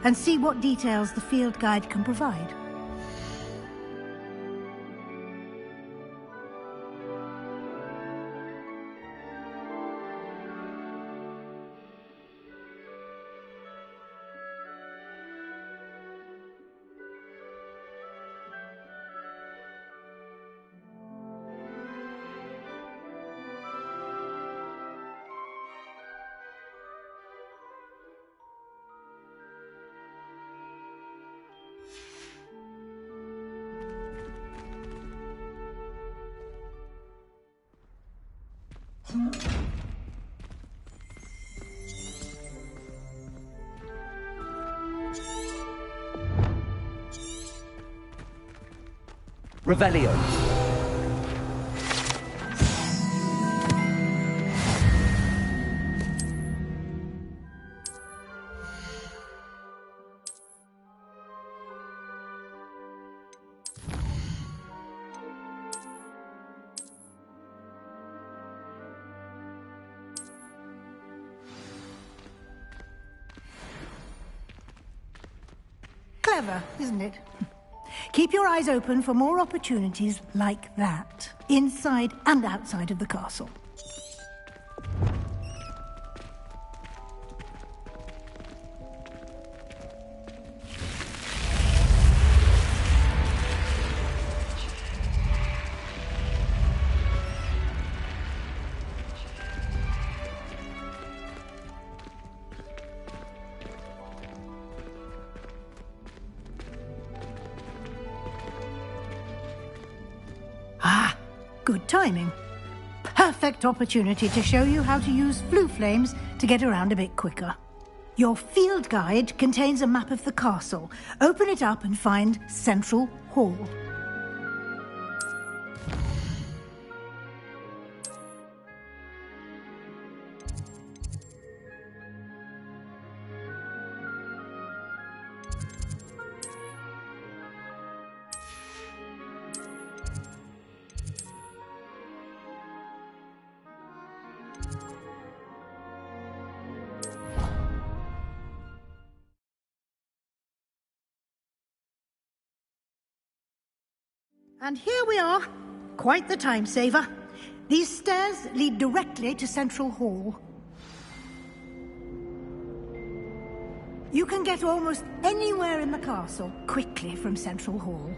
and see what details the field guide can provide. Revelio. Clever, isn't it? Keep your eyes open for more opportunities like that, inside and outside of the castle. Good timing. Perfect opportunity to show you how to use flue flames to get around a bit quicker. Your field guide contains a map of the castle. Open it up and find Central Hall. And here we are. Quite the time saver. These stairs lead directly to Central Hall. You can get almost anywhere in the castle quickly from Central Hall.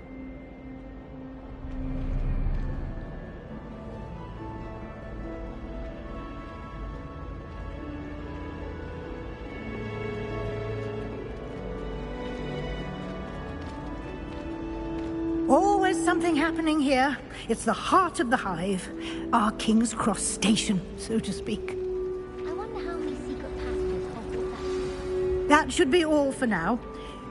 Always something happening here. It's the heart of the hive. Our King's Cross station, so to speak. I wonder how many secret passages Hogwarts has. That should be all for now.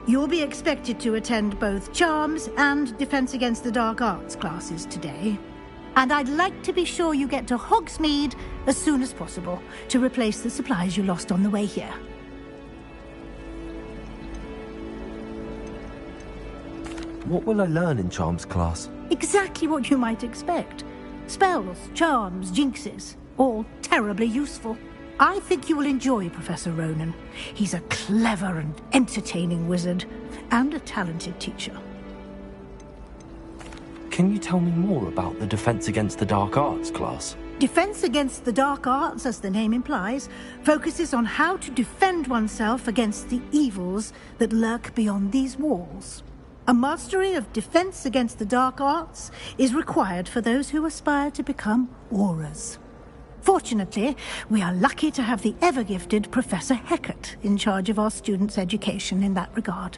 You'll be expected to attend both Charms and Defense Against the Dark Arts classes today. And I'd like to be sure you get to Hogsmeade as soon as possible to replace the supplies you lost on the way here. What will I learn in Charms class? Exactly what you might expect. Spells, charms, jinxes, all terribly useful. I think you will enjoy Professor Ronan. He's a clever and entertaining wizard, and a talented teacher. Can you tell me more about the Defense Against the Dark Arts class? Defense Against the Dark Arts, as the name implies, focuses on how to defend oneself against the evils that lurk beyond these walls. A mastery of Defense Against the Dark Arts is required for those who aspire to become Aurors. Fortunately, we are lucky to have the ever-gifted Professor Hecat in charge of our students' education in that regard.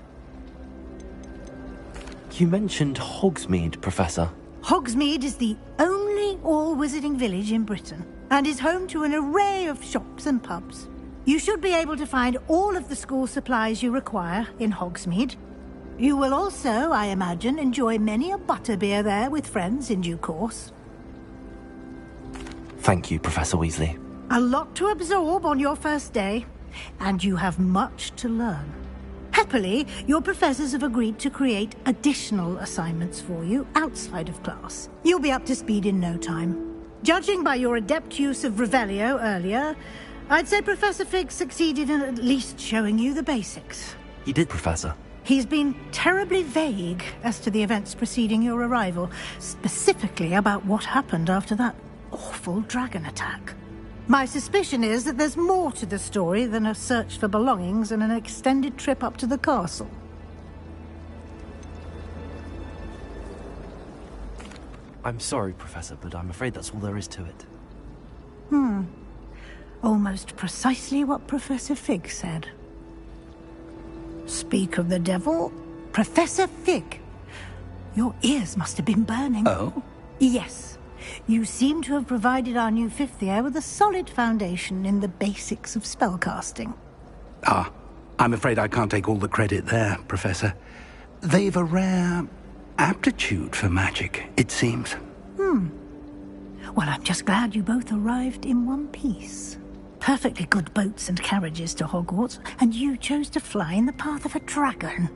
You mentioned Hogsmeade, Professor. Hogsmeade is the only all-wizarding village in Britain and is home to an array of shops and pubs. You should be able to find all of the school supplies you require in Hogsmeade. You will also, I imagine, enjoy many a butterbeer there with friends in due course. Thank you, Professor Weasley. A lot to absorb on your first day, and you have much to learn. Happily, your professors have agreed to create additional assignments for you outside of class. You'll be up to speed in no time. Judging by your adept use of Revelio earlier, I'd say Professor Fig succeeded in at least showing you the basics. He did, Professor. He's been terribly vague as to the events preceding your arrival, specifically about what happened after that awful dragon attack. My suspicion is that there's more to the story than a search for belongings and an extended trip up to the castle. I'm sorry, Professor, but I'm afraid that's all there is to it. Almost precisely what Professor Fig said. Speak of the devil, Professor Fig. Your ears must have been burning. Oh? Yes. You seem to have provided our new fifth year with a solid foundation in the basics of spellcasting. Ah, I'm afraid I can't take all the credit there, Professor. They've a rare aptitude for magic, it seems. Well, I'm just glad you both arrived in one piece. Perfectly good boats and carriages to Hogwarts, and you chose to fly in the path of a dragon.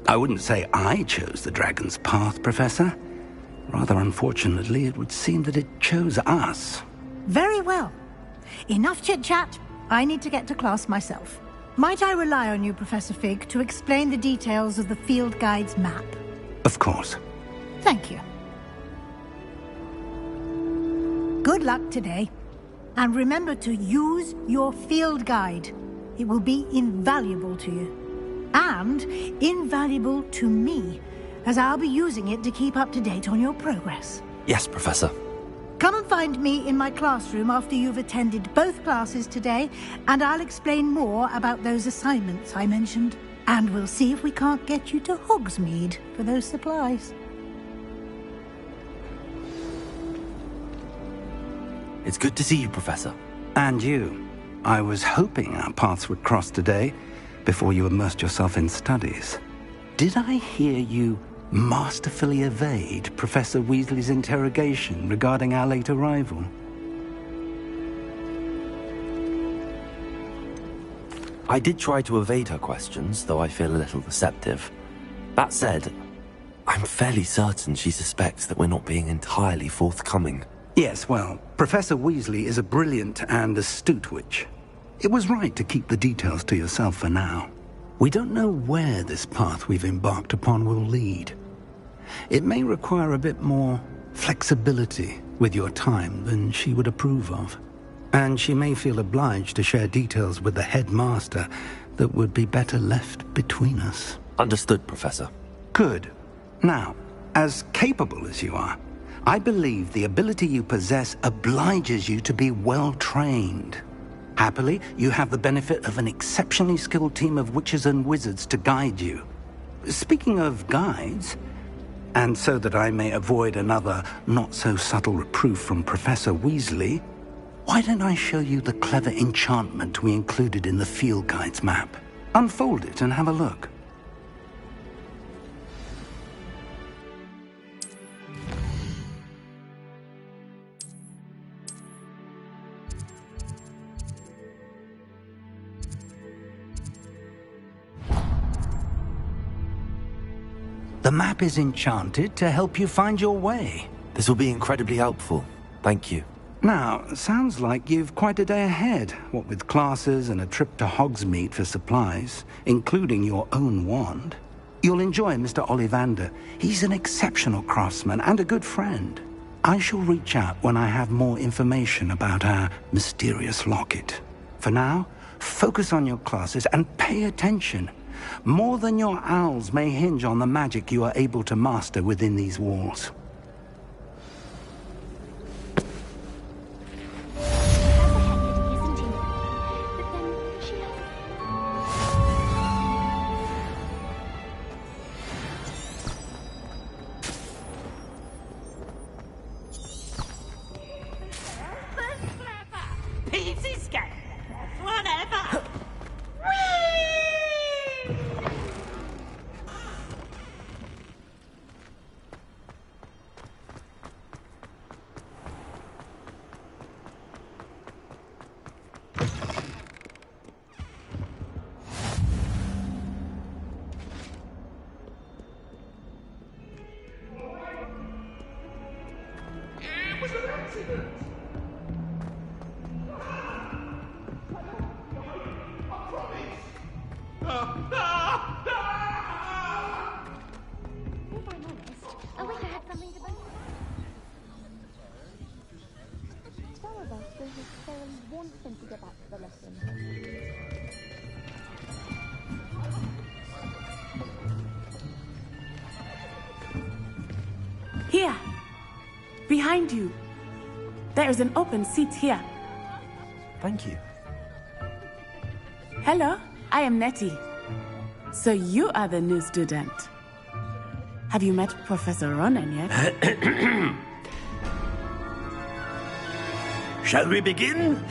I wouldn't say I chose the dragon's path, Professor. Rather unfortunately, it would seem that it chose us. Very well. Enough chit-chat. I need to get to class myself. Might I rely on you, Professor Fig, to explain the details of the field guide's map? Of course. Thank you. Good luck today. And remember to use your field guide. It will be invaluable to you. And invaluable to me, as I'll be using it to keep up to date on your progress. Yes, Professor. Come and find me in my classroom after you've attended both classes today, and I'll explain more about those assignments I mentioned. And we'll see if we can't get you to Hogsmeade for those supplies. It's good to see you, Professor. And you. I was hoping our paths would cross today, before you immersed yourself in studies. Did I hear you masterfully evade Professor Weasley's interrogation regarding our late arrival? I did try to evade her questions, though I feel a little receptive. That said, I'm fairly certain she suspects that we're not being entirely forthcoming. Yes, well, Professor Weasley is a brilliant and astute witch. It was right to keep the details to yourself for now. We don't know where this path we've embarked upon will lead. It may require a bit more flexibility with your time than she would approve of. And she may feel obliged to share details with the headmaster that would be better left between us. Understood, Professor. Good. Now, as capable as you are, I believe the ability you possess obliges you to be well-trained. Happily, you have the benefit of an exceptionally skilled team of witches and wizards to guide you. Speaking of guides, and so that I may avoid another not-so-subtle reproof from Professor Weasley, why don't I show you the clever enchantment we included in the field guide's map? Unfold it and have a look. The map is enchanted to help you find your way. This will be incredibly helpful. Thank you. Now, sounds like you've quite a day ahead, what with classes and a trip to Hogsmeade for supplies, including your own wand. You'll enjoy Mr. Ollivander. He's an exceptional craftsman and a good friend. I shall reach out when I have more information about our mysterious locket. For now, focus on your classes and pay attention. More than your owls may hinge on the magic you are able to master within these walls. Behind you. There is an open seat here. Thank you. Hello, I am Nettie. So you are the new student. Have you met Professor Ronan yet? Shall we begin?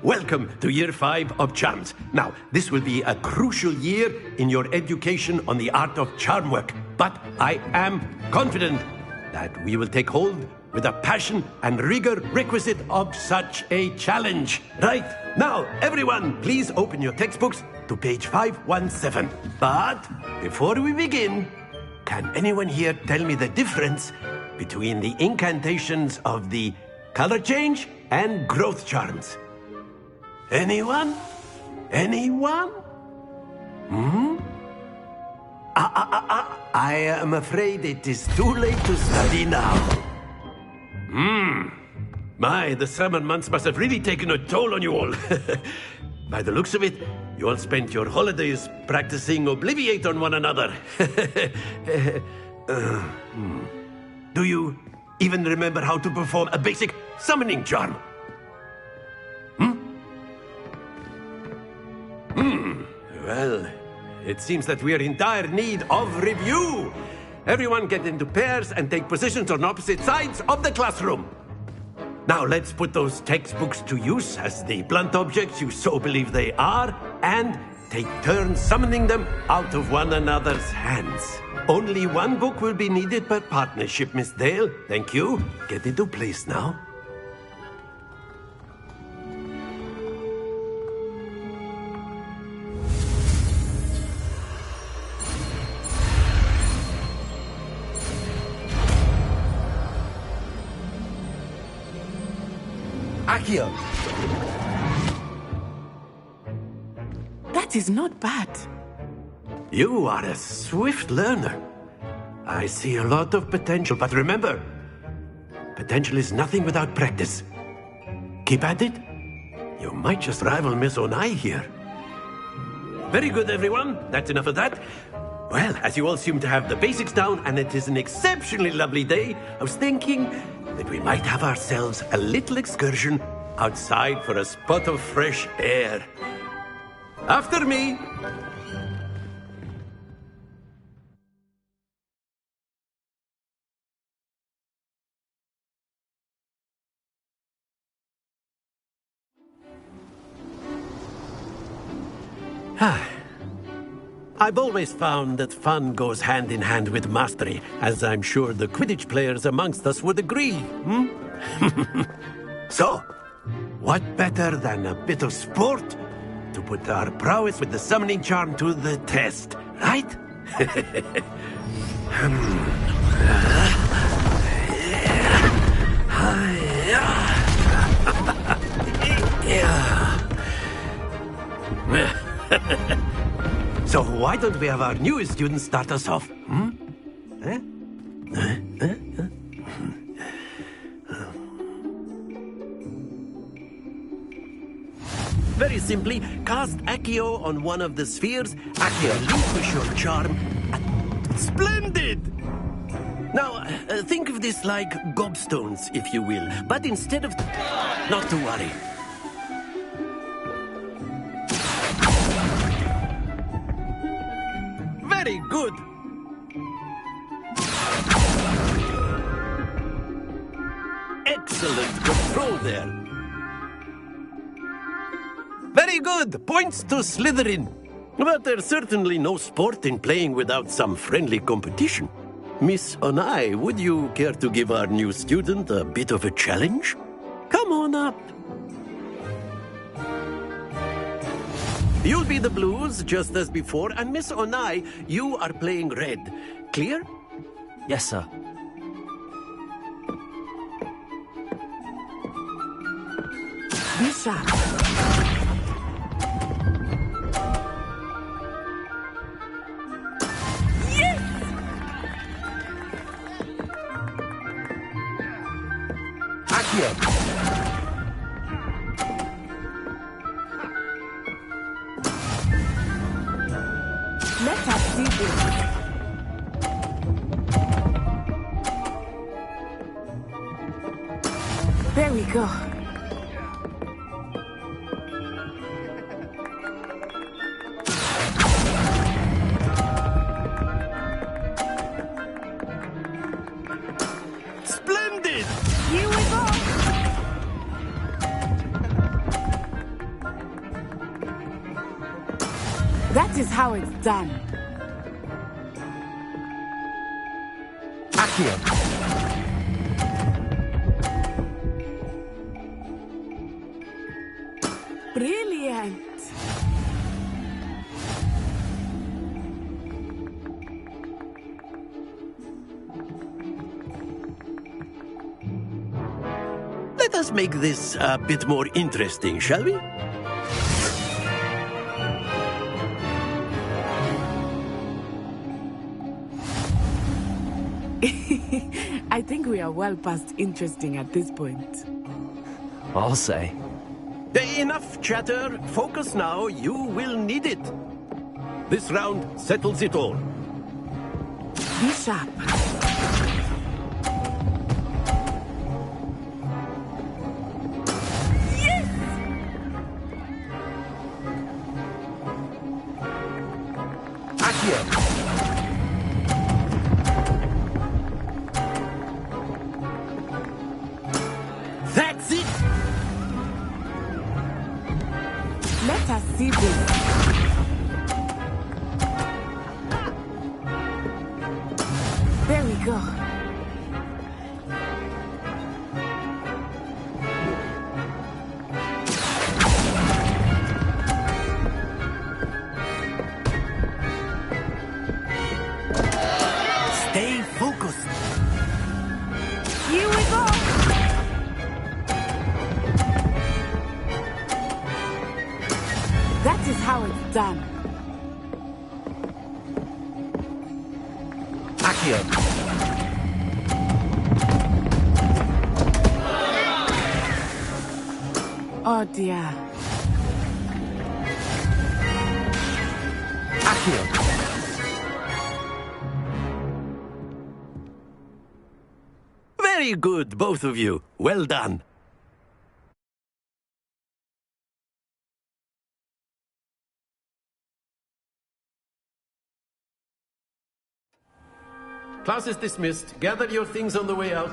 Welcome to Year 5 of Charms. Now, this will be a crucial year in your education on the art of charm work. But I am confident that we will take hold with the passion and rigor requisite of such a challenge. Right, now, everyone, please open your textbooks to page 517. But before we begin, can anyone here tell me the difference between the incantations of the color change and growth charms? Anyone? Anyone? I am afraid it is too late to study now. My, the summer months must have really taken a toll on you all. By the looks of it, you all spent your holidays practicing Obliviate on one another. Do you even remember how to perform a basic summoning charm? Well, it seems that we are in dire need of review. Everyone get into pairs and take positions on opposite sides of the classroom. Now let's put those textbooks to use as the blunt objects you so believe they are, and take turns summoning them out of one another's hands. Only one book will be needed per partnership, Miss Dale. Thank you. Get into place now. Accio! That is not bad. You are a swift learner. I see a lot of potential, but remember, potential is nothing without practice. Keep at it. You might just rival Miss Onai here. Very good, everyone. That's enough of that. Well, as you all seem to have the basics down, and it is an exceptionally lovely day, I was thinking that we might have ourselves a little excursion outside for a spot of fresh air. After me. I've always found that fun goes hand in hand with mastery, as I'm sure the Quidditch players amongst us would agree. So, what better than a bit of sport to put our prowess with the summoning charm to the test, right? So why don't we have our newest student start us off? Very simply, cast Accio on one of the spheres. Accio, relinquish your charm. Splendid! Now, think of this like gobstones, if you will. But instead of... Not to worry. Very good. Excellent control there. Very good. Points to Slytherin. But there's certainly no sport in playing without some friendly competition. Miss Onai, would you care to give our new student a bit of a challenge? Come on up. You'll be the blues, just as before, and Miss Onai, you are playing red. Clear? Yes, sir. Be sharp. Let us do this. go. Splendid! Here we go! That is how it's done. Accio! Brilliant. Let us make this a bit more interesting, shall we? I think we are well past interesting at this point. I'll say. Enough chatter. Focus now. You will need it. This round settles it all. Be sharp. Accio! That's it! Let us see this. There we go. Stay focused. Here we go! That is how it's done. Accio! Oh dear. Accio! Very good, both of you. Well done. Class is dismissed. Gather your things on the way out.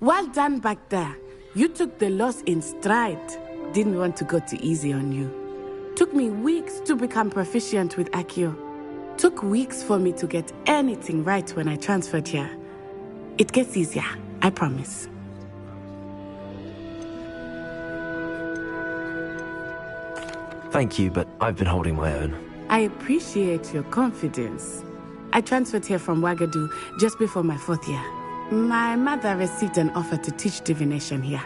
Well done back there. You took the loss in stride. Didn't want to go too easy on you. Took me weeks to become proficient with Accio. Took weeks for me to get anything right when I transferred here. It gets easier, I promise. Thank you, but I've been holding my own. I appreciate your confidence. I transferred here from Wagadu just before my 4th year. My mother received an offer to teach divination here.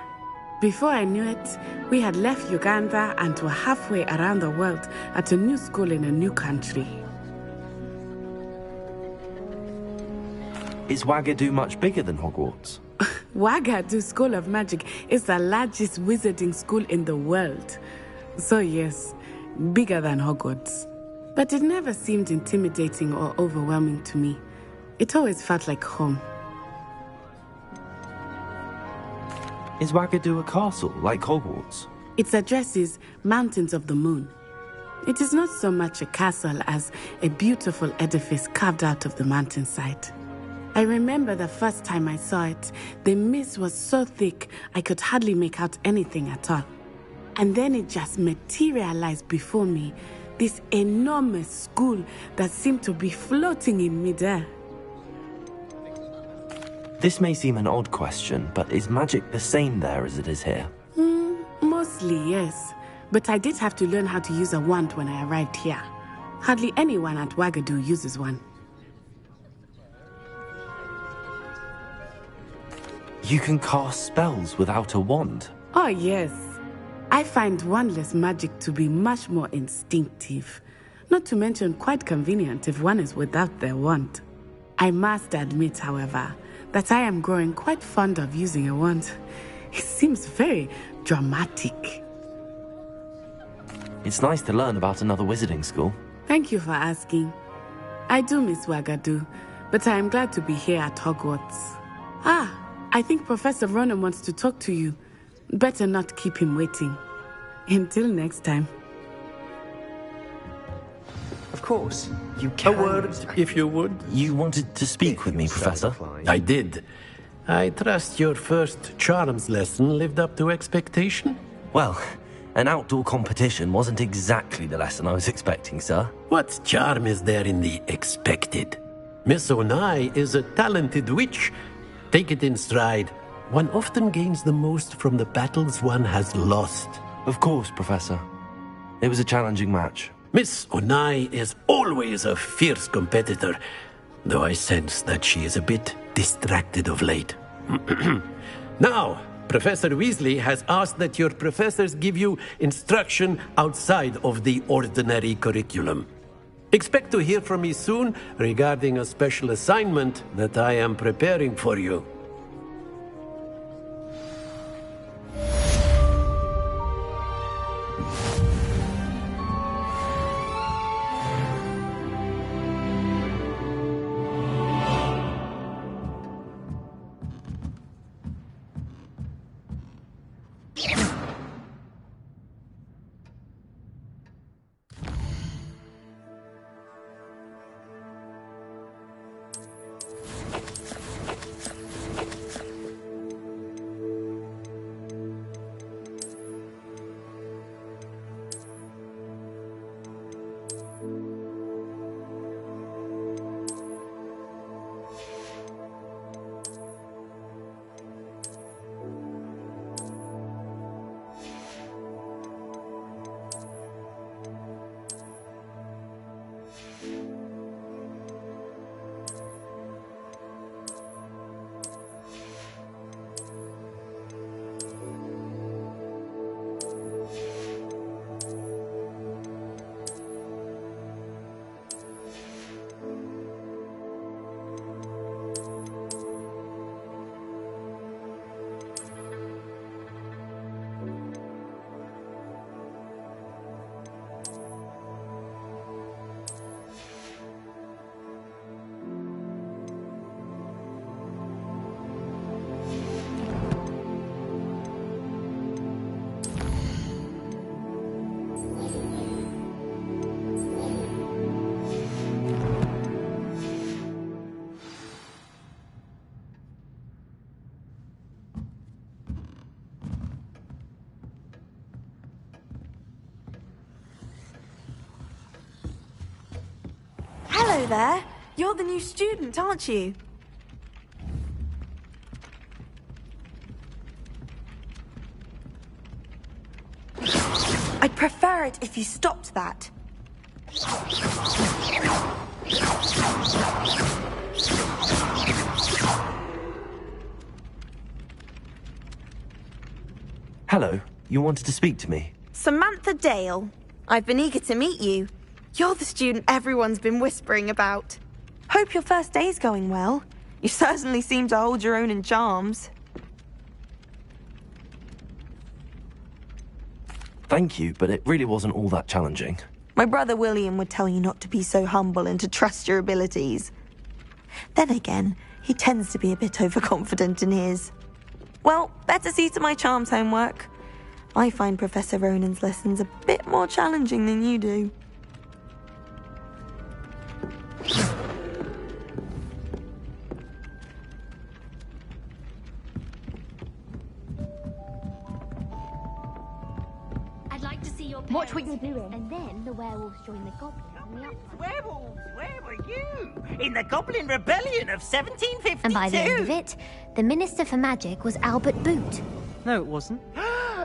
Before I knew it, we had left Uganda and were halfway around the world at a new school in a new country. Is Wagadu much bigger than Hogwarts? Wagadu School of Magic is the largest wizarding school in the world. So yes, bigger than Hogwarts. But it never seemed intimidating or overwhelming to me. It always felt like home. Is Wagadu a castle, like Hogwarts? Its address is Mountains of the Moon. It is not so much a castle as a beautiful edifice carved out of the mountainside. I remember the first time I saw it, the mist was so thick I could hardly make out anything at all. And then it just materialized before me, this enormous school that seemed to be floating in midair. This may seem an odd question, but is magic the same there as it is here? Mostly, yes. But I did have to learn how to use a wand when I arrived here. Hardly anyone at Wagadu uses one. You can cast spells without a wand? Oh, yes. I find wandless magic to be much more instinctive. Not to mention quite convenient if one is without their wand. I must admit, however, that I am growing quite fond of using a wand. It seems very dramatic. It's nice to learn about another wizarding school. Thank you for asking. I do miss Wagadu, but I am glad to be here at Hogwarts. I think Professor Ronan wants to talk to you. Better not keep him waiting. Until next time. Of course, you can. A word, if you would. You wanted to speak with me, Professor? I did. I trust your first charms lesson lived up to expectation? Well, an outdoor competition wasn't exactly the lesson I was expecting, sir. What charm is there in the expected? Miss Onai is a talented witch. Take it in stride. One often gains the most from the battles one has lost. Of course, Professor. It was a challenging match. Miss Onai is always a fierce competitor, though I sense that she is a bit distracted of late. Now, Professor Weasley has asked that your professors give you instruction outside of the ordinary curriculum. Expect to hear from me soon regarding a special assignment that I am preparing for you. Hello there. You're the new student, aren't you? I'd prefer it if you stopped that. Hello, you wanted to speak to me? Samantha Dale. I've been eager to meet you. You're the student everyone's been whispering about. Hope your first day's going well. You certainly seem to hold your own in charms. Thank you, but it really wasn't all that challenging. My brother William would tell you not to be so humble and to trust your abilities. Then again, he tends to be a bit overconfident in his. Well, better see to my charms homework. I find Professor Ronan's lessons a bit more challenging than you do. I'd like to see your parents. Watch what you're doing. And then the werewolves join the goblins on the outside. Werewolves, where were you? In the Goblin Rebellion of 1752. And by the end of it, the Minister for Magic was Albert Boot. No, it wasn't.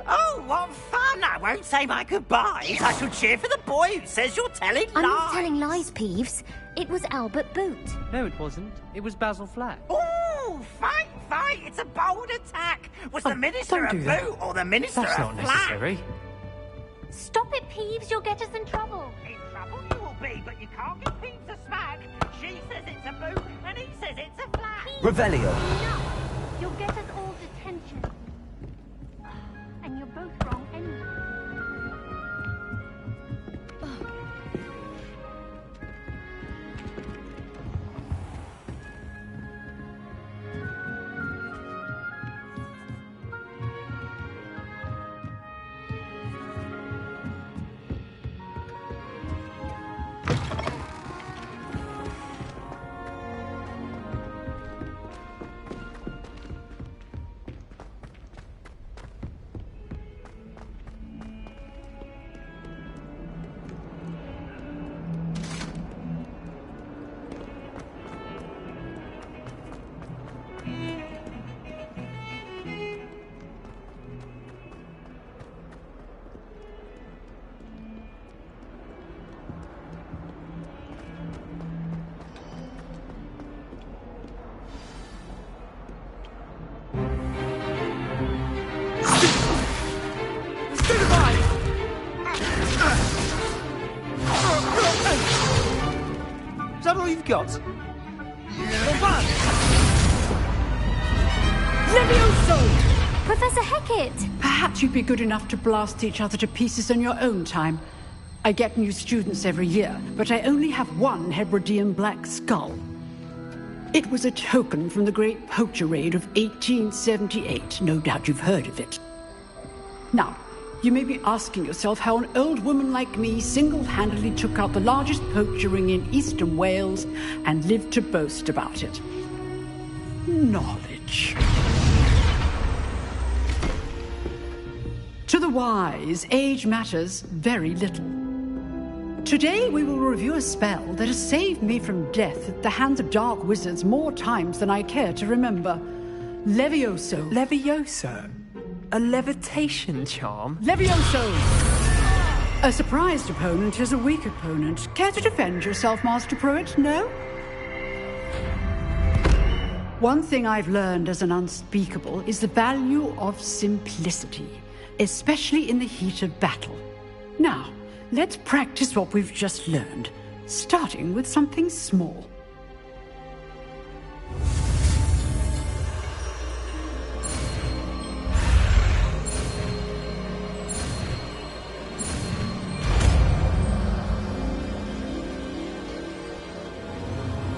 Oh, what fun! I won't say my goodbyes. I shall cheer for the boy who says you're telling I'm lies. not telling lies, Peeves. It was Albert Boot. No, it wasn't. It was Basil Flack. Oh, fight, fight! It's a bold attack. Was the Minister don't of do that. Boot or the Minister That's of not Flack? necessary. Stop it, Peeves. You'll get us in trouble. In trouble you will be, but you can't get Peeves to smack. She says it's a boot, and he says it's a flack. Revelio! No, you'll get us all detention. And you're both wrong anyway. that all you've got? Levioso! Professor Hecat! Perhaps you'd be good enough to blast each other to pieces in your own time. I get new students every year, but I only have one Hebridean black skull. It was a token from the Great Poacher Raid of 1878. No doubt you've heard of it. Now, you may be asking yourself how an old woman like me single-handedly took out the largest poacher ring in eastern Wales and lived to boast about it. Knowledge. To the wise, age matters very little. Today we will review a spell that has saved me from death at the hands of dark wizards more times than I care to remember. Levioso. Levioso? A levitation charm? Levioso! A surprised opponent is a weak opponent. Care to defend yourself, Master Pruitt? No? One thing I've learned as an unspeakable is the value of simplicity, especially in the heat of battle. Now, let's practice what we've just learned, starting with something small.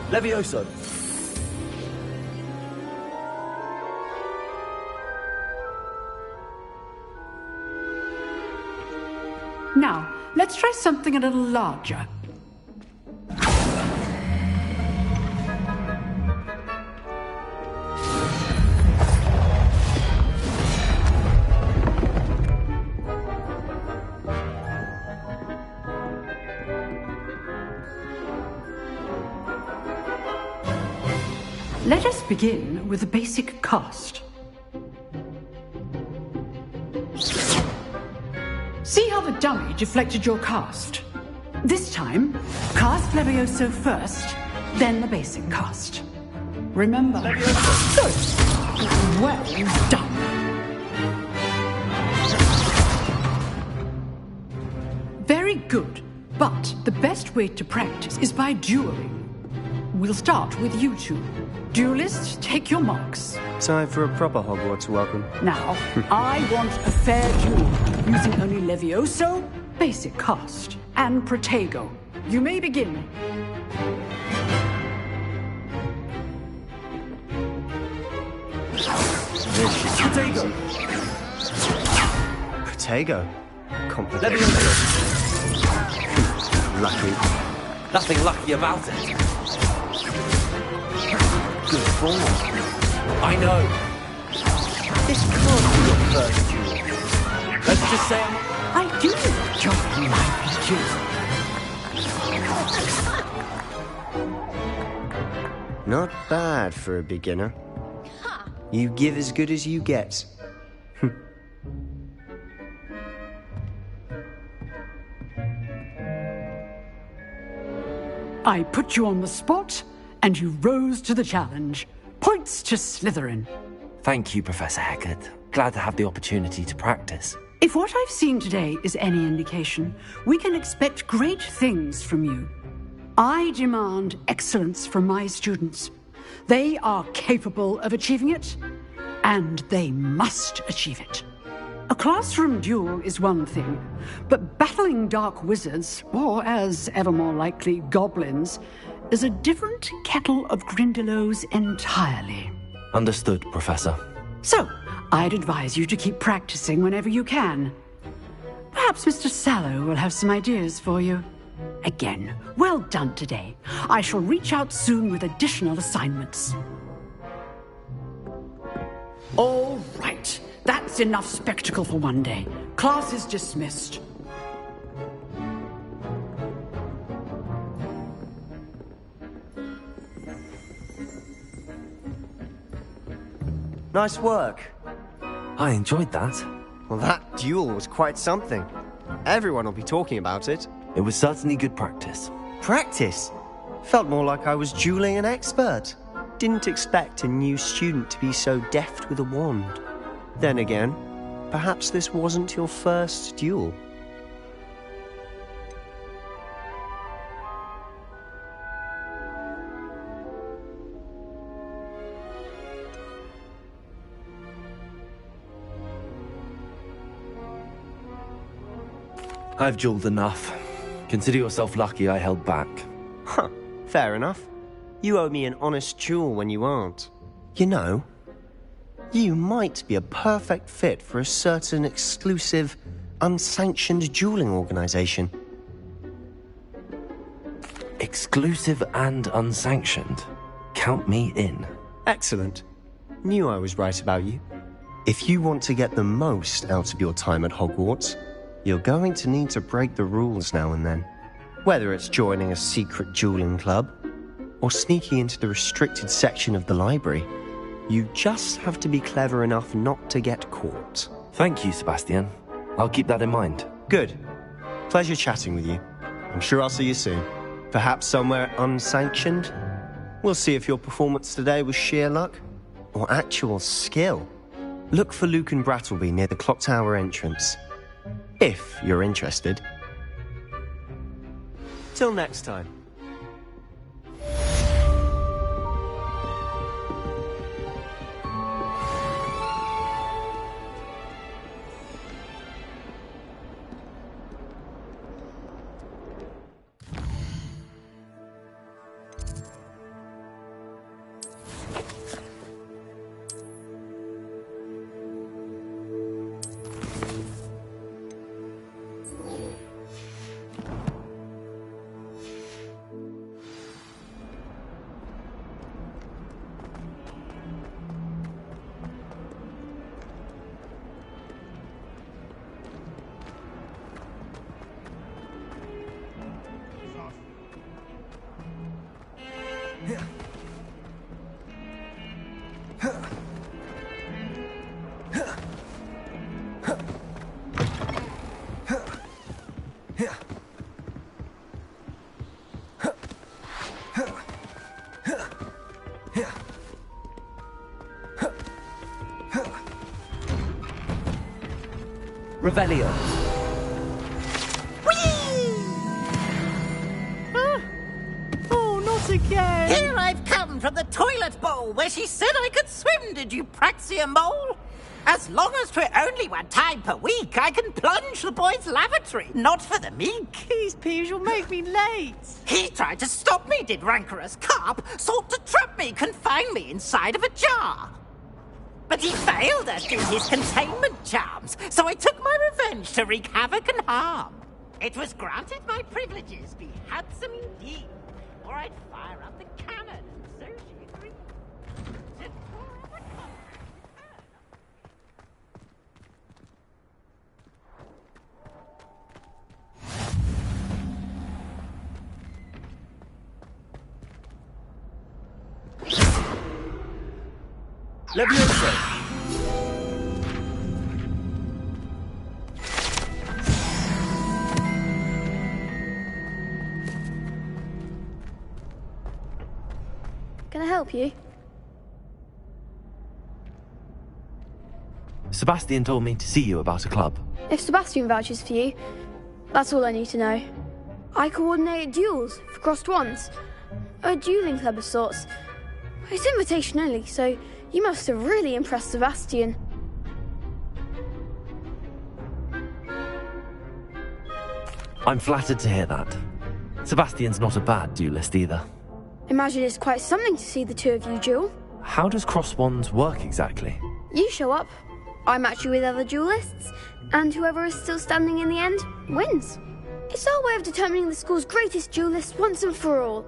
Levioso! Now, let's try something a little larger. Let us begin with the basic cast. See how the dummy deflected your cast? This time, cast Levioso first, then the basic cast. Remember? Good. Well done. Very good, but the best way to practice is by dueling. We'll start with you two. Duelists, take your marks. Time for a proper Hogwarts welcome. Now, I want a fair duel, using only Levioso, basic cast, and Protego. You may begin. Protego! Protego? Complicated. Lucky. Nothing lucky about it. Good form. I know. This can't be your first duel. Let's just say I do enjoy lively duels. Not bad for a beginner. You give as good as you get. I put you on the spot, and you rose to the challenge. Points to Slytherin. Thank you, Professor Hecat. Glad to have the opportunity to practice. If what I've seen today is any indication, we can expect great things from you. I demand excellence from my students. They are capable of achieving it, and they must achieve it. A classroom duel is one thing, but battling dark wizards, or as ever more likely, goblins, is a different kettle of Grindylows entirely. Understood, Professor. So, I'd advise you to keep practicing whenever you can. Perhaps Mr. Sallow will have some ideas for you. Again, well done today. I shall reach out soon with additional assignments. All right. That's enough spectacle for one day. Class is dismissed. Nice work. I enjoyed that. Well, that duel was quite something. Everyone will be talking about it. It was certainly good practice. Practice? Felt more like I was dueling an expert. Didn't expect a new student to be so deft with a wand. Then again, perhaps this wasn't your first duel. I've jeweled enough. Consider yourself lucky I held back. Huh, fair enough. You owe me an honest jewel when you aren't. You know, you might be a perfect fit for a certain exclusive, unsanctioned dueling organization. Exclusive and unsanctioned? Count me in. Excellent. Knew I was right about you. If you want to get the most out of your time at Hogwarts, you're going to need to break the rules now and then. Whether it's joining a secret dueling club, or sneaking into the restricted section of the library, you just have to be clever enough not to get caught. Thank you, Sebastian. I'll keep that in mind. Good. Pleasure chatting with you. I'm sure I'll see you soon. Perhaps somewhere unsanctioned? We'll see if your performance today was sheer luck or actual skill. Look for Luke and Brattleby near the clock tower entrance, if you're interested. Till next time. Revelio. Oh, not again! Here I've come from the toilet bowl where she said I could swim, did you Praxia mole? As long as 'twere only one time per week, I can plunge the boy's lavatory, not for the meek. These peas will make me late. He tried to stop me, did rancorous carp, sought to trap me, confine me inside of a jar. But he failed us in his containment charms, so I took my revenge to wreak havoc and harm. It was granted my privileges be handsome indeed, or I'd fire up the cannon, and so she agreed. To forever Leviosa! Can I help you? Sebastian told me to see you about a club. If Sebastian vouches for you, that's all I need to know. I coordinate duels for crossed wands. A dueling club of sorts. It's invitation only, so you must have really impressed Sebastian. I'm flattered to hear that. Sebastian's not a bad duelist either. Imagine it's quite something to see the two of you duel. How does cross wands work exactly? You show up, I match you with other duelists, and whoever is still standing in the end wins. It's our way of determining the school's greatest duelist once and for all.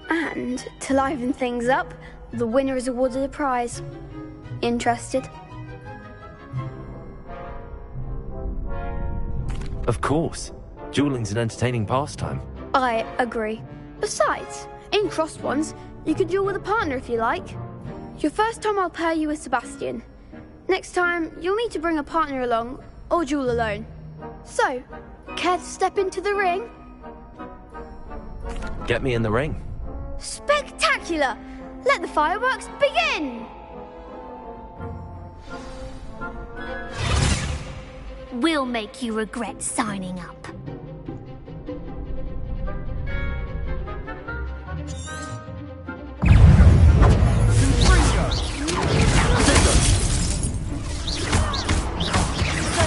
And to liven things up, the winner is awarded a prize. Interested? Of course. Dueling's an entertaining pastime. I agree. Besides, in crossed ones, you can duel with a partner if you like. Your first time I'll pair you with Sebastian. Next time, you'll need to bring a partner along, or duel alone. So, care to step into the ring? Get me in the ring. Spectacular! Let the fireworks begin! We'll make you regret signing up.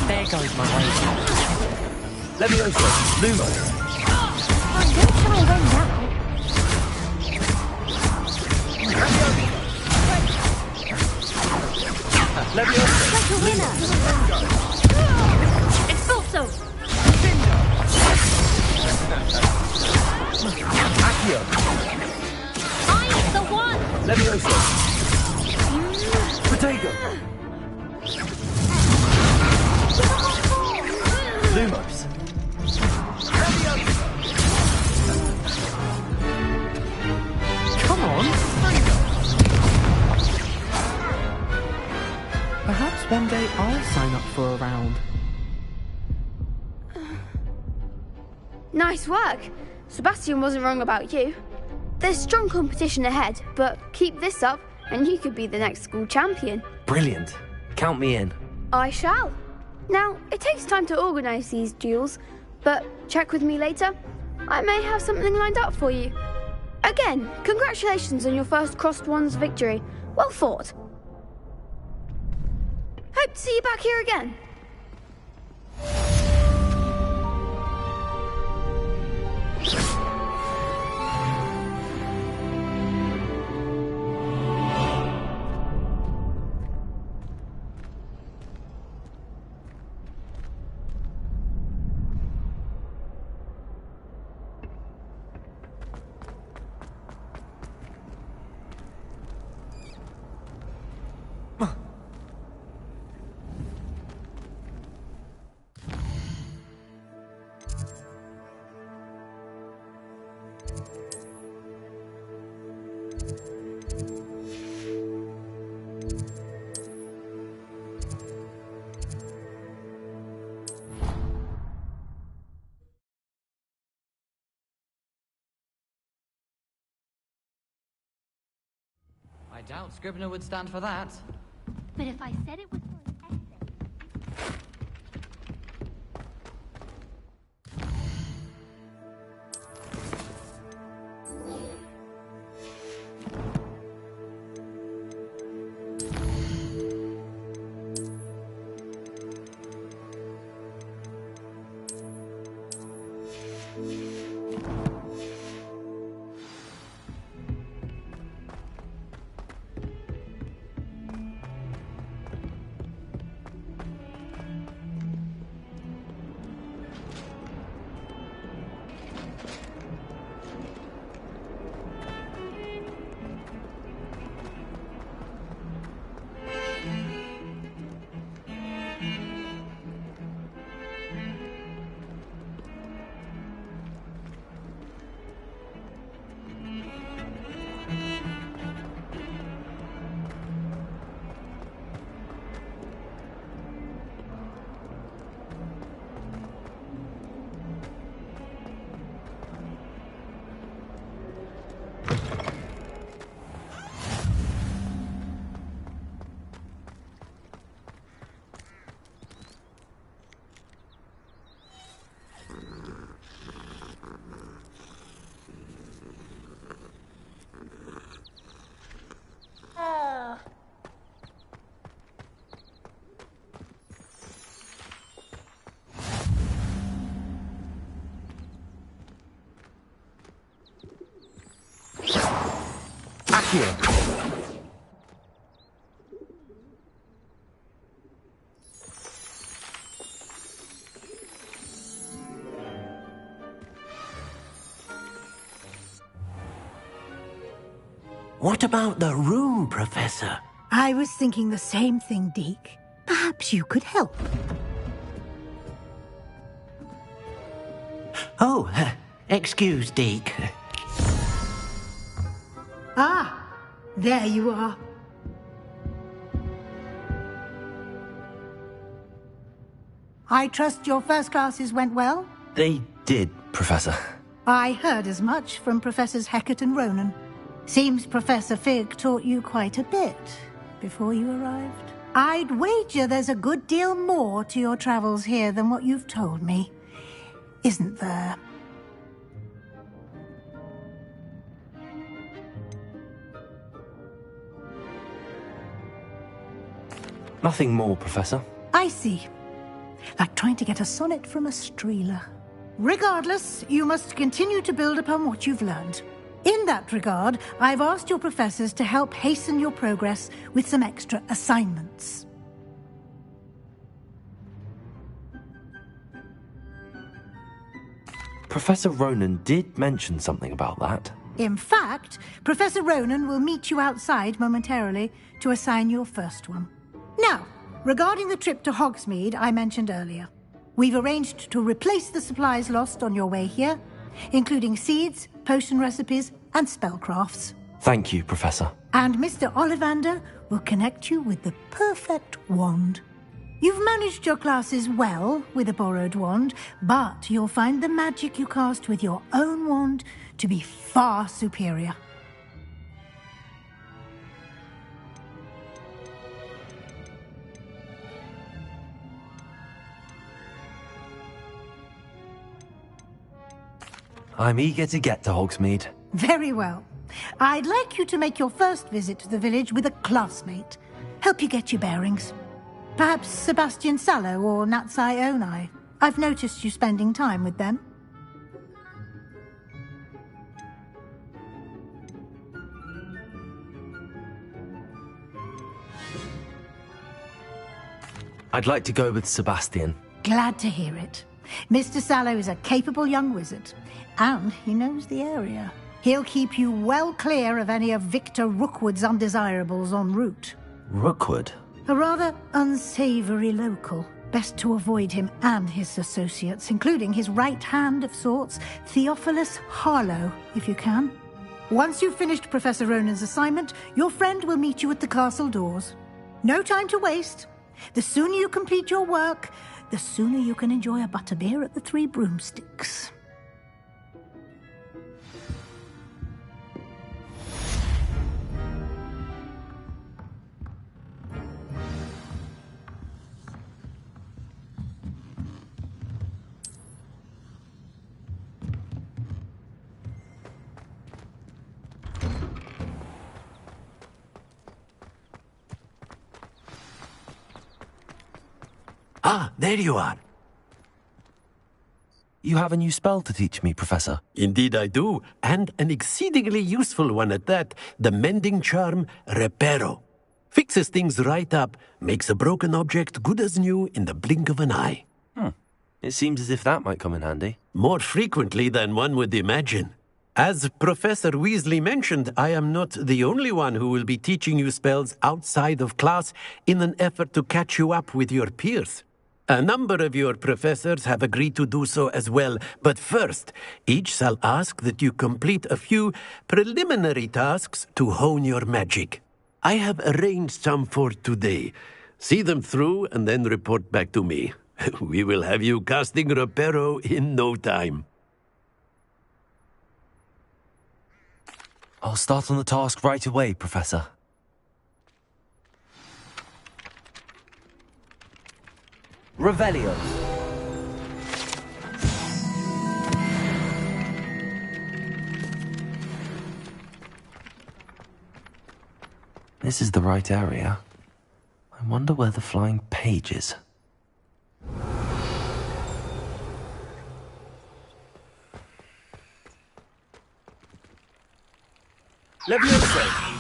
There goes my way. Levioso! Lumos! I'm going to try and win now. Levioso! Like a winner. Expulso! Accio! I'm the one! Levioso! Protego! Lumos! Come on! Perhaps one day I'll sign up for a round. Nice work. Sebastian wasn't wrong about you. There's strong competition ahead, but keep this up and you could be the next school champion. Brilliant. Count me in. I shall. Now, it takes time to organise these duels, but check with me later. I may have something lined up for you. Again, congratulations on your first Crossed Wands victory. Well fought. Hope to see you back here again. I doubt Scribner would stand for that. But if I said it was for an essay... What about the room, Professor? I was thinking the same thing, Deke. Perhaps you could help. Oh, excuse, Deke. Ah, there you are. I trust your first classes went well? They did, Professor. I heard as much from Professors Hecat and Ronan. Seems Professor Fig taught you quite a bit before you arrived. I'd wager there's a good deal more to your travels here than what you've told me. Isn't there? Nothing more, Professor. I see. like trying to get a sonnet from a streeler. Regardless, you must continue to build upon what you've learned. In that regard, I've asked your professors to help hasten your progress with some extra assignments. Professor Ronan did mention something about that. In fact, Professor Ronan will meet you outside momentarily to assign your first one. Now, regarding the trip to Hogsmeade I mentioned earlier, we've arranged to replace the supplies lost on your way here, including seeds, potion recipes, and spellcrafts. Thank you, Professor. And Mr. Ollivander will connect you with the perfect wand. You've managed your classes well with a borrowed wand, but you'll find the magic you cast with your own wand to be far superior. I'm eager to get to Hogsmeade. Very well. I'd like you to make your first visit to the village with a classmate. Help you get your bearings. Perhaps Sebastian Sallow or Natsai Onai. I've noticed you spending time with them. I'd like to go with Sebastian. Glad to hear it. Mr. Sallow is a capable young wizard, and he knows the area. He'll keep you well clear of any of Victor Rookwood's undesirables en route. Rookwood? A rather unsavory local. Best to avoid him and his associates, including his right hand of sorts, Theophilus Harlow, if you can. Once you've finished Professor Ronan's assignment, your friend will meet you at the castle doors. No time to waste. The sooner you complete your work, the sooner you can enjoy a butterbeer at the Three Broomsticks. Ah, there you are. You have a new spell to teach me, Professor. Indeed I do, and an exceedingly useful one at that. The mending charm, Reparo. Fixes things right up, makes a broken object good as new in the blink of an eye. It seems as if that might come in handy. More frequently than one would imagine. As Professor Weasley mentioned, I am not the only one who will be teaching you spells outside of class in an effort to catch you up with your peers. A number of your professors have agreed to do so as well, but first, each shall ask that you complete a few preliminary tasks to hone your magic. I have arranged some for today. See them through and then report back to me. We will have you casting Reparo in no time. I'll start on the task right away, Professor. Revelio. This is the right area. I wonder where the flying page is. Leviosa!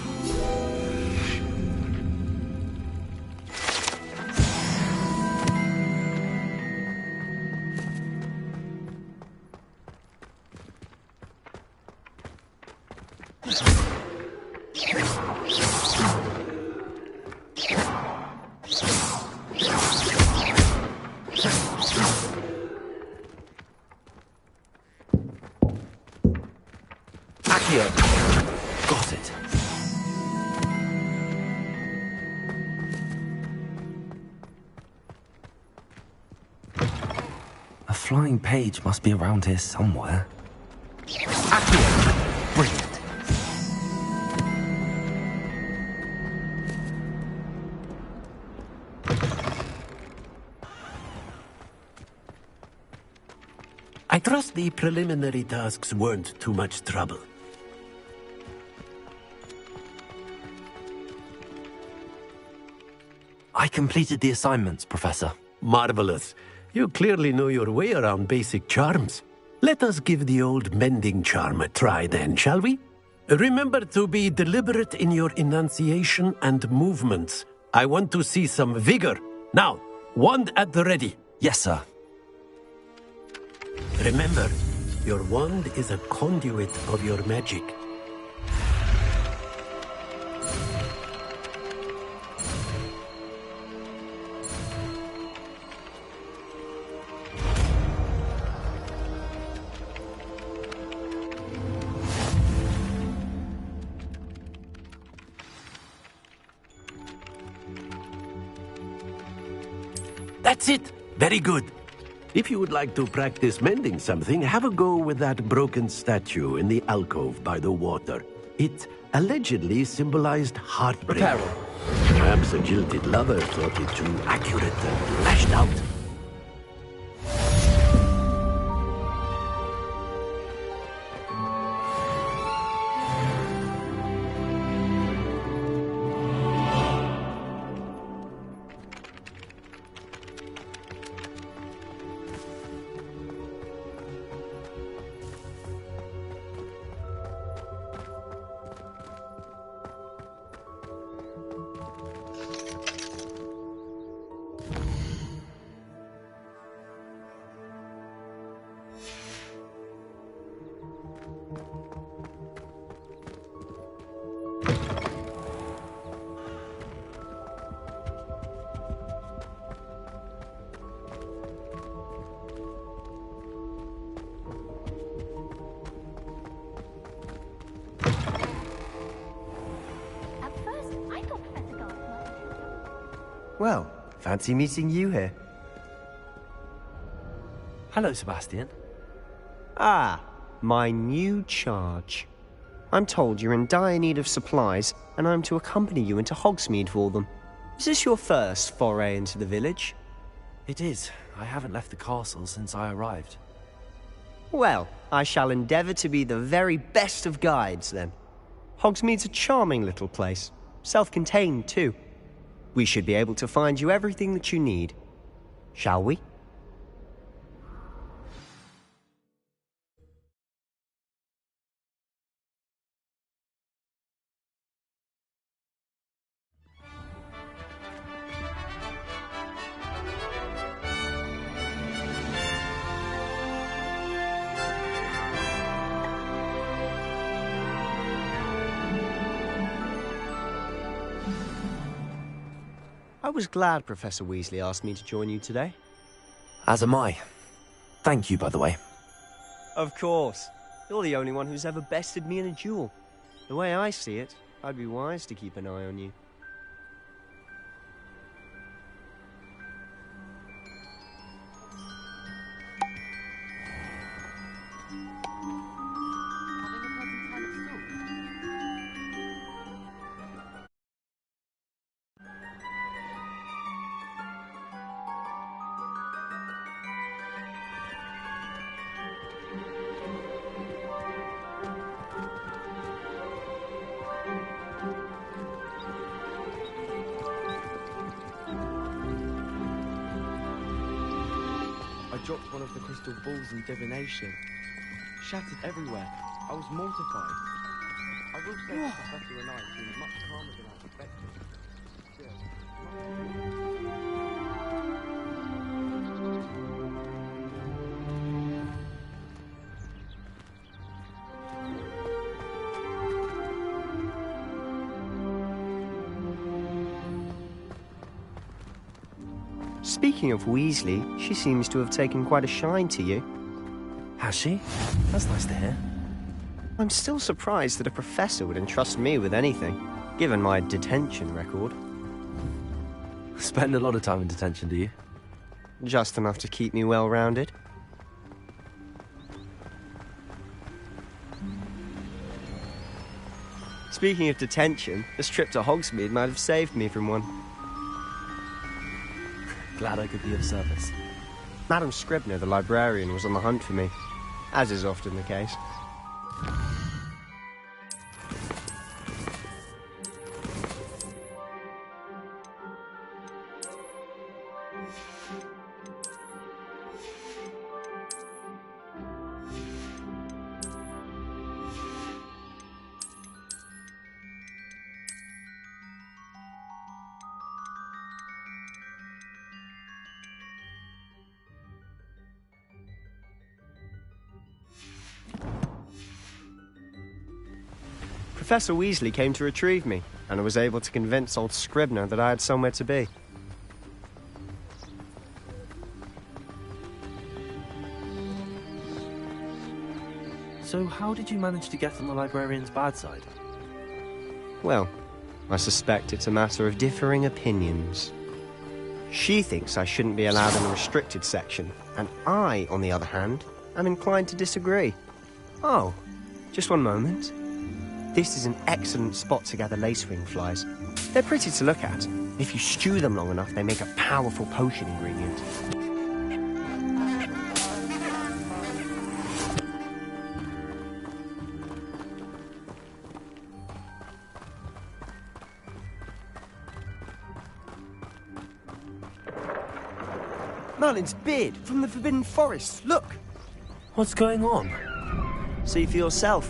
Got it. A flying page must be around here somewhere. Accio! Brilliant. I trust the preliminary tasks weren't too much trouble. I completed the assignments, Professor. Marvelous. You clearly know your way around basic charms. Let us give the old mending charm a try then, shall we? Remember to be deliberate in your enunciation and movements. I want to see some vigor. Now, wand at the ready. Yes, sir. Remember, your wand is a conduit of your magic. That's it! Very good. If you would like to practice mending something, have a go with that broken statue in the alcove by the water. It allegedly symbolized heartbreak. Peril. Perhaps a jilted lover thought it too accurate and lashed out. Well, fancy meeting you here. Hello, Sebastian. Ah, my new charge. I'm told you're in dire need of supplies, and I'm to accompany you into Hogsmeade for them. Is this your first foray into the village? It is. I haven't left the castle since I arrived. Well, I shall endeavour to be the very best of guides, then. Hogsmeade's a charming little place. Self-contained, too. We should be able to find you everything that you need. Shall we? I was glad Professor Weasley asked me to join you today. As am I. Thank you, by the way. Of course. You're the only one who's ever bested me in a duel. The way I see it, I'd be wise to keep an eye on you. I dropped one of the crystal balls in divination. Shattered everywhere. I was mortified. I will say the Professor and I seemed much calmer than I expected. Speaking of Weasley, she seems to have taken quite a shine to you. Has she? That's nice to hear. I'm still surprised that a professor would entrust me with anything, given my detention record. Spend a lot of time in detention, do you? Just enough to keep me well-rounded. Speaking of detention, this trip to Hogsmeade might have saved me from one. Glad I could be of service. Madam Scribner, the librarian, was on the hunt for me, as is often the case. Professor Weasley came to retrieve me, and I was able to convince old Scribner that I had somewhere to be. So how did you manage to get on the librarian's bad side? Well, I suspect it's a matter of differing opinions. She thinks I shouldn't be allowed in the restricted section, and I, on the other hand, am inclined to disagree. Oh, just one moment. This is an excellent spot to gather lacewing flies. They're pretty to look at. If you stew them long enough, they make a powerful potion ingredient. Merlin's beard from the Forbidden Forest. Look! What's going on? See for yourself.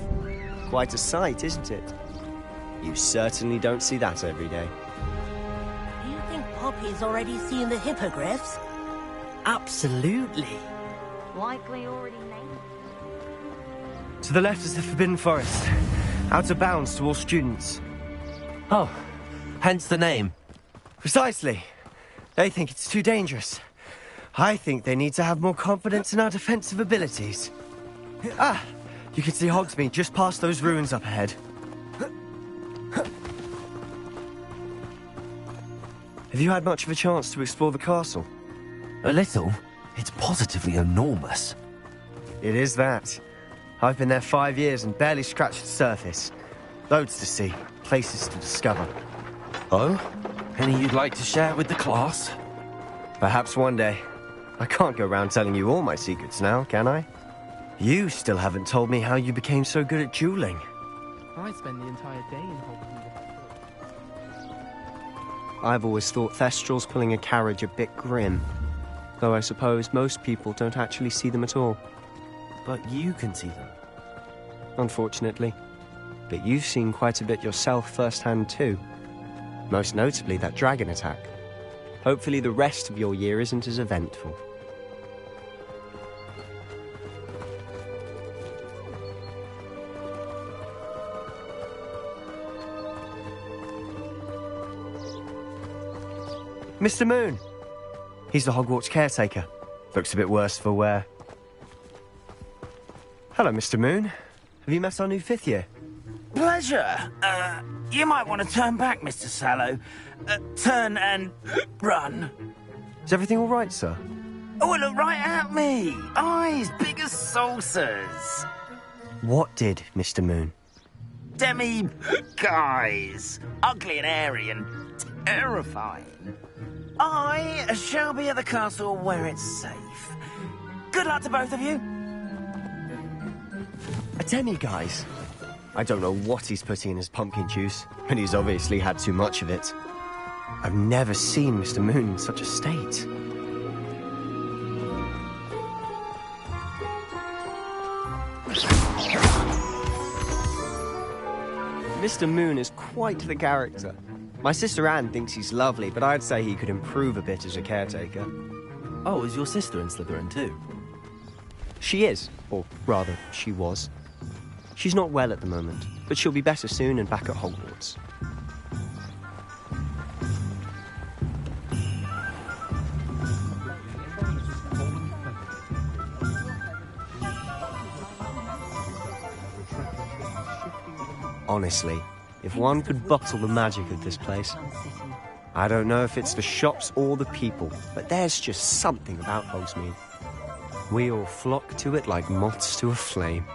Quite a sight, isn't it? You certainly don't see that every day. Do you think Poppy's already seen the hippogriffs? Absolutely. Likely already named. To the left is the Forbidden Forest. Out of bounds to all students. Oh, hence the name. Precisely. They think it's too dangerous. I think they need to have more confidence in our defensive abilities. Ah, you can see Hogsmeade just past those ruins up ahead. Have you had much of a chance to explore the castle? A little. It's positively enormous. It is that. I've been there 5 years and barely scratched the surface. Loads to see, places to discover. Oh? Any you'd like to share with the class? Perhaps one day. I can't go around telling you all my secrets now, can I? You still haven't told me how you became so good at dueling. I spend the entire day in Hogwarts. I've always thought Thestrals pulling a carriage a bit grim. Though I suppose most people don't actually see them at all. But you can see them. Unfortunately. But you've seen quite a bit yourself firsthand too. Most notably that dragon attack. Hopefully the rest of your year isn't as eventful. Mr. Moon! He's the Hogwarts caretaker. Looks a bit worse for wear. Hello, Mr. Moon. Have you met our new 5th year? Pleasure. You might want to turn back, Mr. Sallow. Turn and run. Is everything all right, sir? Oh, look right at me. Eyes big as saucers. What did, Mr. Moon? Guys. Ugly and hairy and terrifying. I shall be at the castle where it's safe. Good luck to both of you. A demi-guise? I don't know what he's putting in his pumpkin juice, but he's obviously had too much of it. I've never seen Mr. Moon in such a state. Mr. Moon is quite the character. My sister Anne thinks he's lovely, but I'd say he could improve a bit as a caretaker. Oh, is your sister in Slytherin too? She is, or rather, she was. She's not well at the moment, but she'll be better soon and back at Hogwarts. Honestly, if one could bottle the magic of this place. I don't know if it's the shops or the people, but there's just something about Hogsmeade. We all flock to it like moths to a flame.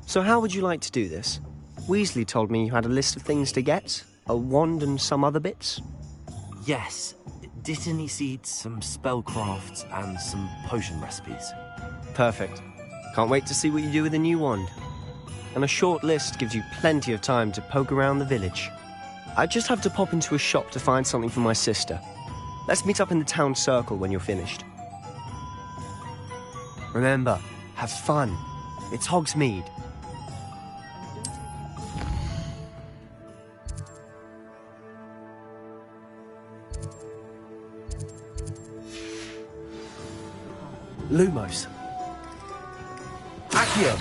So how would you like to do this? Weasley told me you had a list of things to get, a wand and some other bits. Yes. Didn't he seed some spellcrafts and some potion recipes? Perfect. Can't wait to see what you do with the new wand. And a short list gives you plenty of time to poke around the village. I just have to pop into a shop to find something for my sister. Let's meet up in the town circle when you're finished. Remember, have fun. It's Hogsmeade. Lumos. Accio.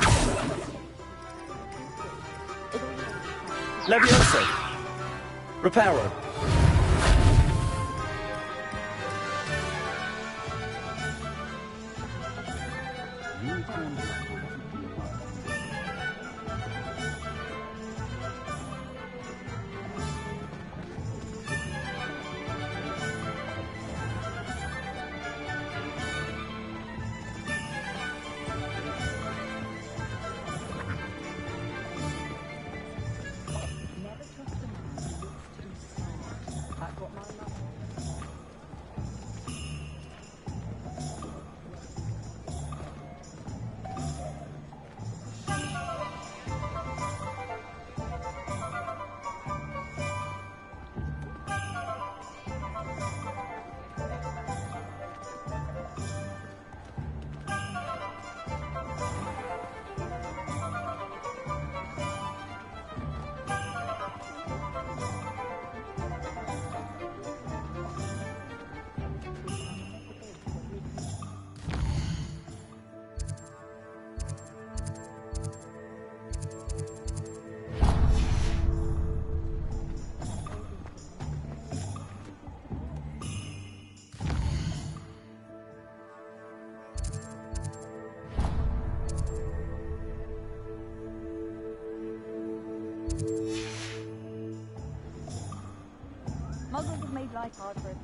Levioso. Reparo. Muggles have made life hard for us.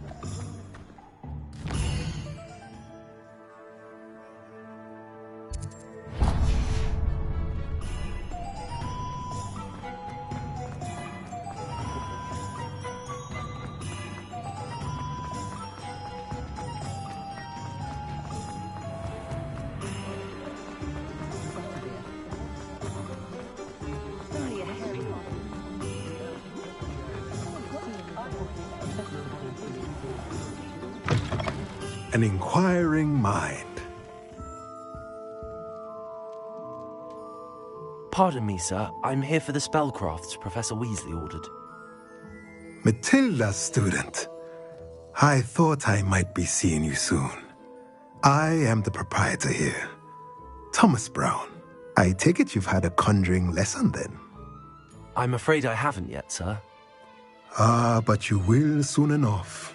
An inquiring mind. Pardon me, sir. I'm here for the spellcrafts Professor Weasley ordered. Matilda, student. I thought I might be seeing you soon. I am the proprietor here, Thomas Brown. I take it you've had a conjuring lesson then? I'm afraid I haven't yet, sir. Ah, but you will soon enough.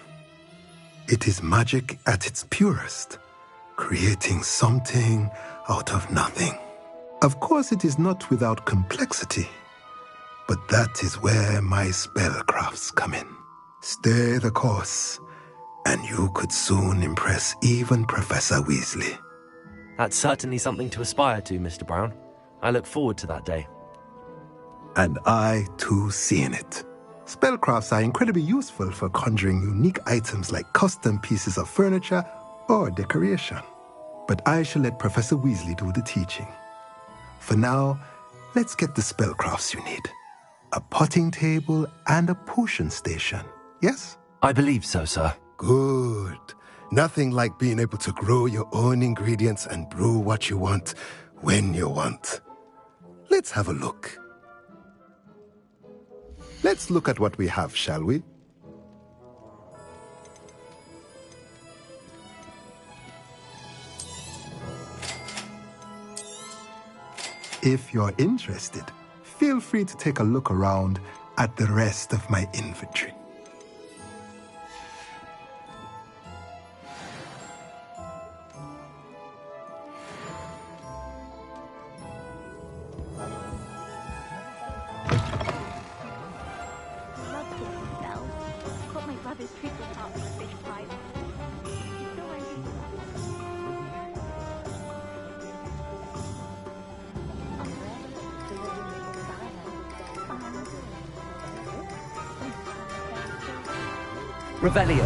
It is magic at its purest, creating something out of nothing. Of course, it is not without complexity, but that is where my spellcrafts come in. Stay the course, and you could soon impress even Professor Weasley. That's certainly something to aspire to, Mr. Brown. I look forward to that day. And I, too, see in it. Spellcrafts are incredibly useful for conjuring unique items like custom pieces of furniture or decoration. But I shall let Professor Weasley do the teaching. For now, let's get the spellcrafts you need. A potting table and a potion station, yes? I believe so, sir. Good. Nothing like being able to grow your own ingredients and brew what you want when you want. Let's have a look. Let's look at what we have, shall we? If you're interested, feel free to take a look around at the rest of my inventory. Revelio.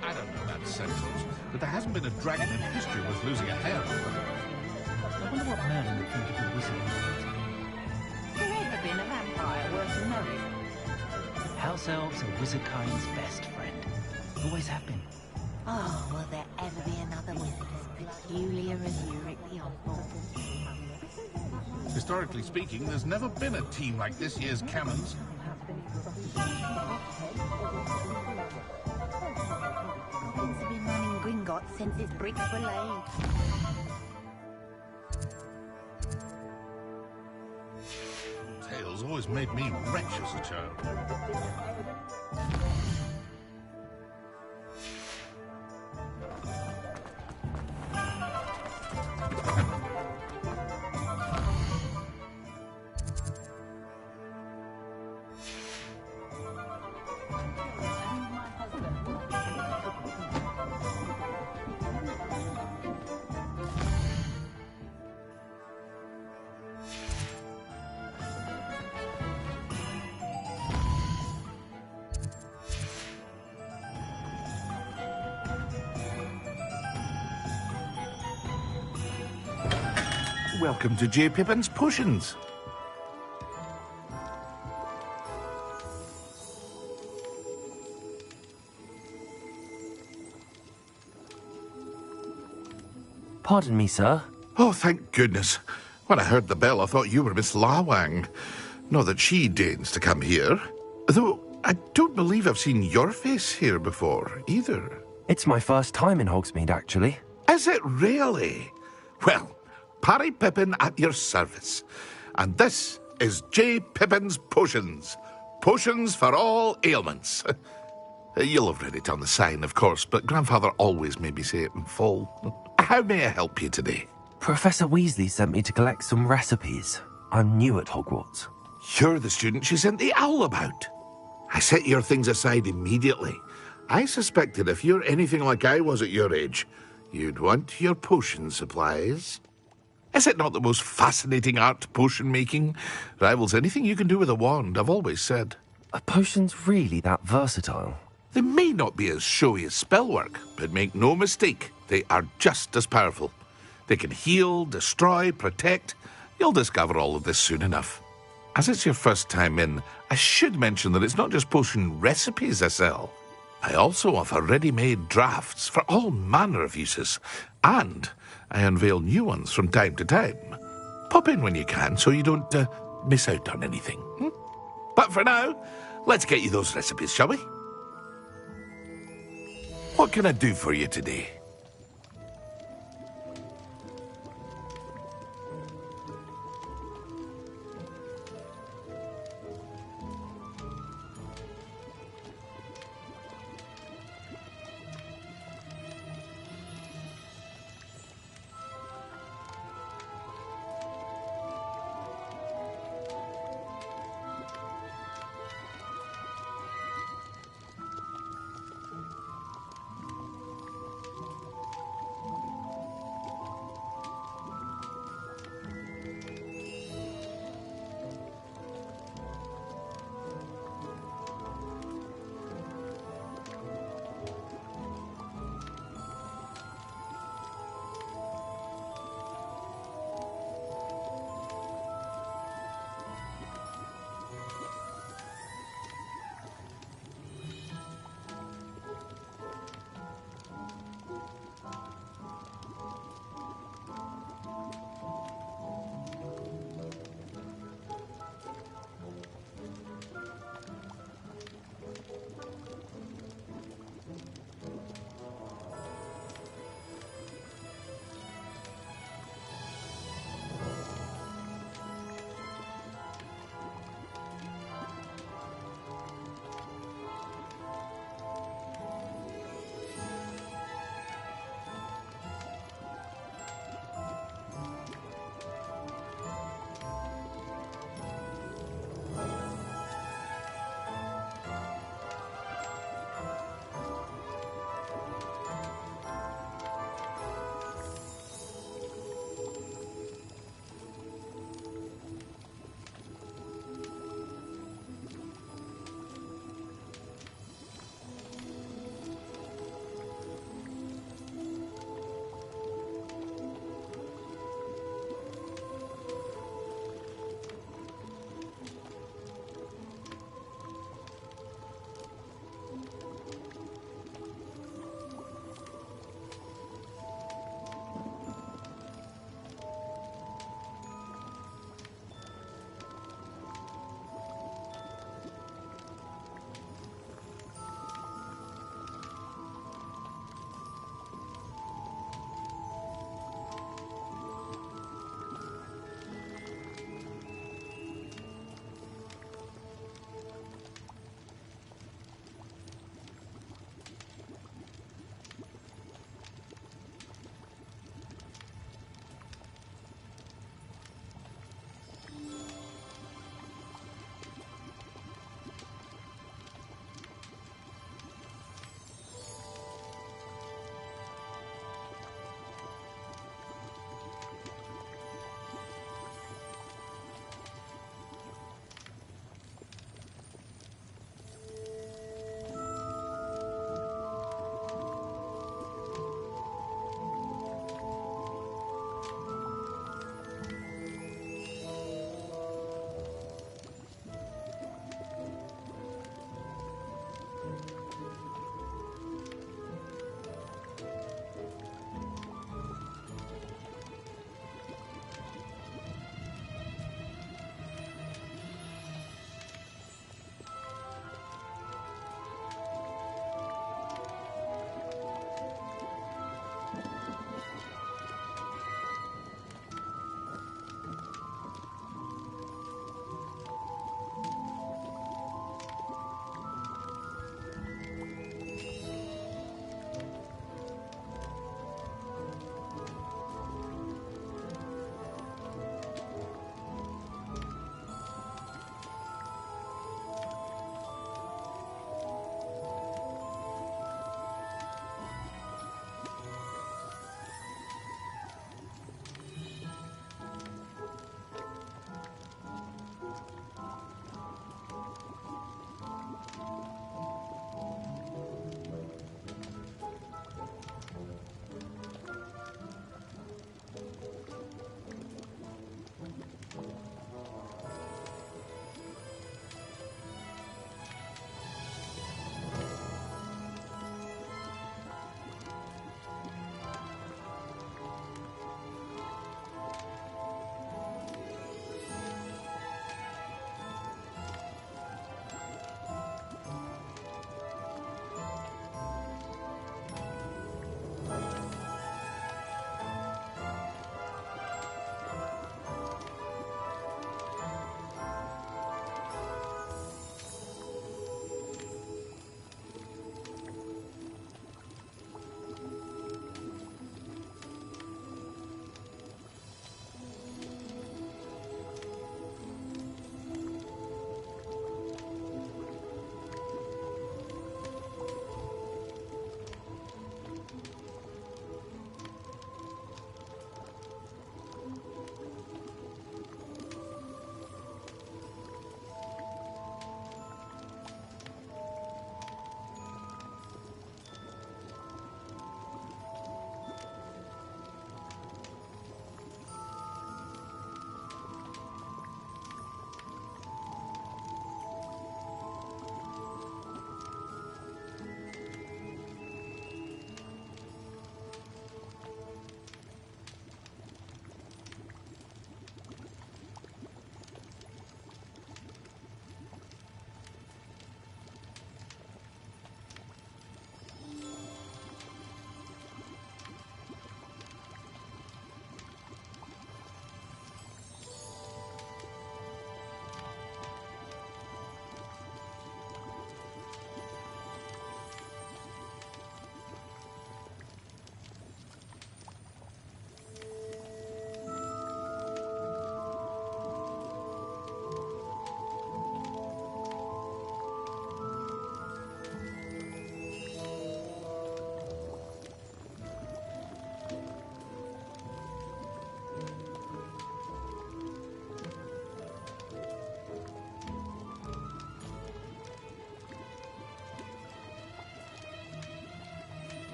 I don't know about sentence, but there hasn't been a dragon in history worth losing a hair over. I wonder what Merlin would think of a wizard. There ever been a vampire worth knowing? House elves are wizardkind's best friend. Always have been. Oh, will there ever be another wizard as peculiar as Ulrich the Osborn? Historically speaking, there's never been a team like this year's Cammons. Things have been running Gringotts since its bricks were laid. Tales always made me wretch as a child. Welcome to J. Pippin's Potions. Pardon me, sir. Oh, thank goodness. When I heard the bell, I thought you were Miss Lawang. Not that she deigns to come here. Though I don't believe I've seen your face here before, either. It's my first time in Hogsmeade, actually. Is it really? Well, Parry Pippin at your service. And this is J. Pippin's Potions. Potions for all ailments. You'll have read it on the sign, of course, but Grandfather always made me say it in full. How may I help you today? Professor Weasley sent me to collect some recipes. I'm new at Hogwarts. You're the student she sent the owl about. I set your things aside immediately. I suspected if you're anything like I was at your age, you'd want your potion supplies. Is it not the most fascinating art, potion making? Rivals anything you can do with a wand, I've always said. Are potions really that versatile? They may not be as showy as spellwork, but make no mistake, they are just as powerful. They can heal, destroy, protect. You'll discover all of this soon enough. As it's your first time in, I should mention that it's not just potion recipes I sell. I also offer ready-made drafts for all manner of uses, and I unveil new ones from time to time. Pop in when you can so you don't miss out on anything. But for now, let's get you those recipes, shall we? What can I do for you today?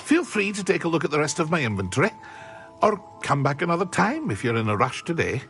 Feel free to take a look at the rest of my inventory, or come back another time if you're in a rush today.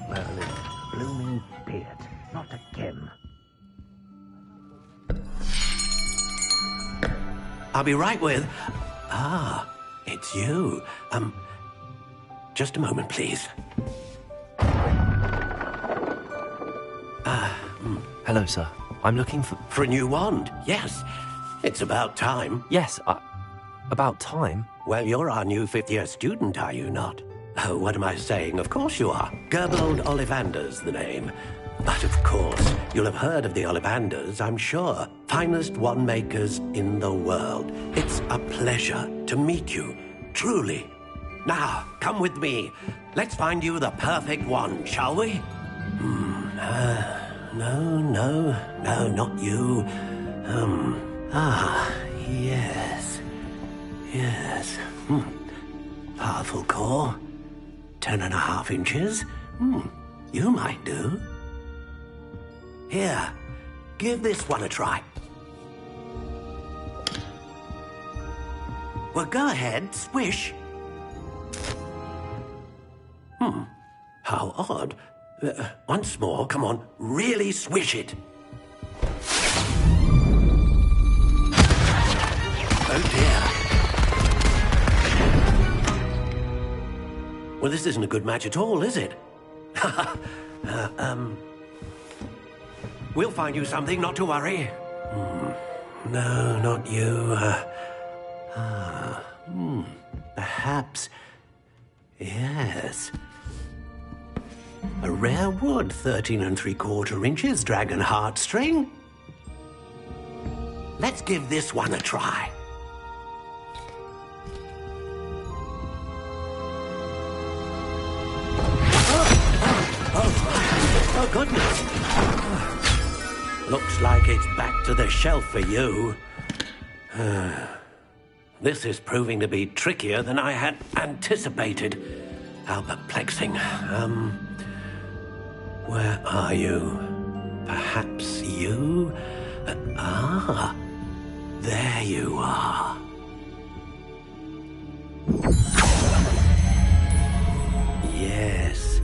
Merlin, blooming beard, not again. I'll be right with... Ah, it's you. Just a moment, please. Hello, sir. I'm looking for... For a new wand, yes. It's about time. Yes, about time? Well, you're our new fifth-year student, are you not? Oh, what am I saying? Of course you are. Gerbold Ollivander's the name. But of course, you'll have heard of the Ollivanders, I'm sure. Finest wand makers in the world. It's a pleasure to meet you, truly. Now, come with me. Let's find you the perfect wand, shall we? No, not you. Yes. Powerful core. 10.5 inches. You might do. Here, give this one a try. Well, go ahead, swish. How odd. Once more, come on, really swish it. Oh dear. Well, this isn't a good match at all, is it? We'll find you something, not to worry. No, not you. Perhaps... Yes. A rare wood, 13 3/4 inches, dragon heartstring. let's give this one a try. Oh, goodness. Looks like it's back to the shelf for you. This is proving to be trickier than I had anticipated. How perplexing. Where are you? Perhaps you? There you are. Yes,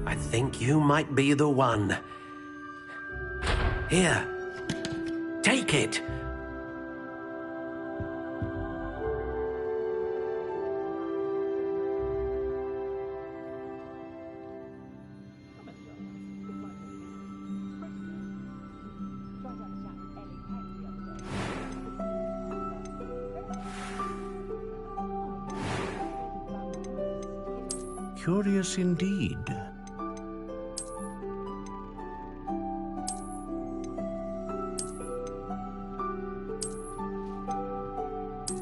I think you might be the one. Here, take it. Curious indeed.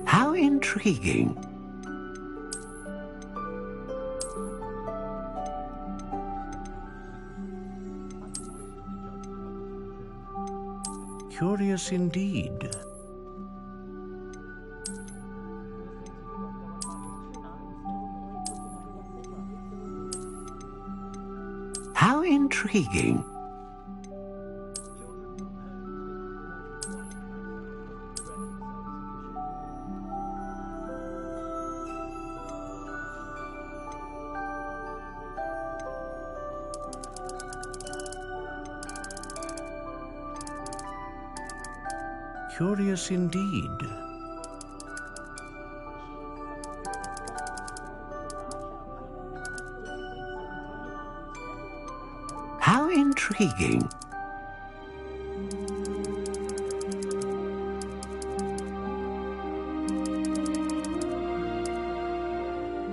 How intriguing. Curious indeed. How intriguing. Curious indeed. How intriguing.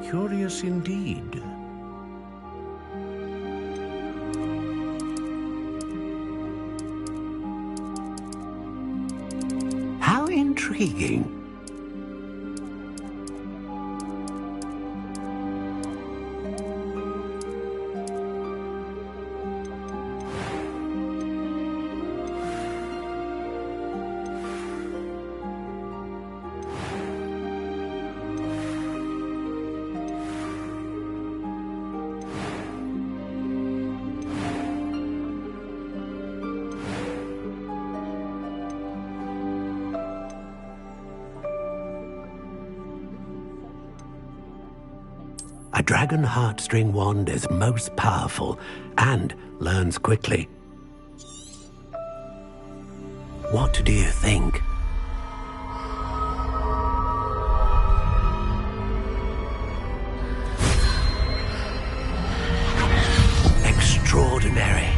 Curious indeed. How intriguing. A dragon heartstring wand is most powerful and learns quickly. What do you think? Extraordinary.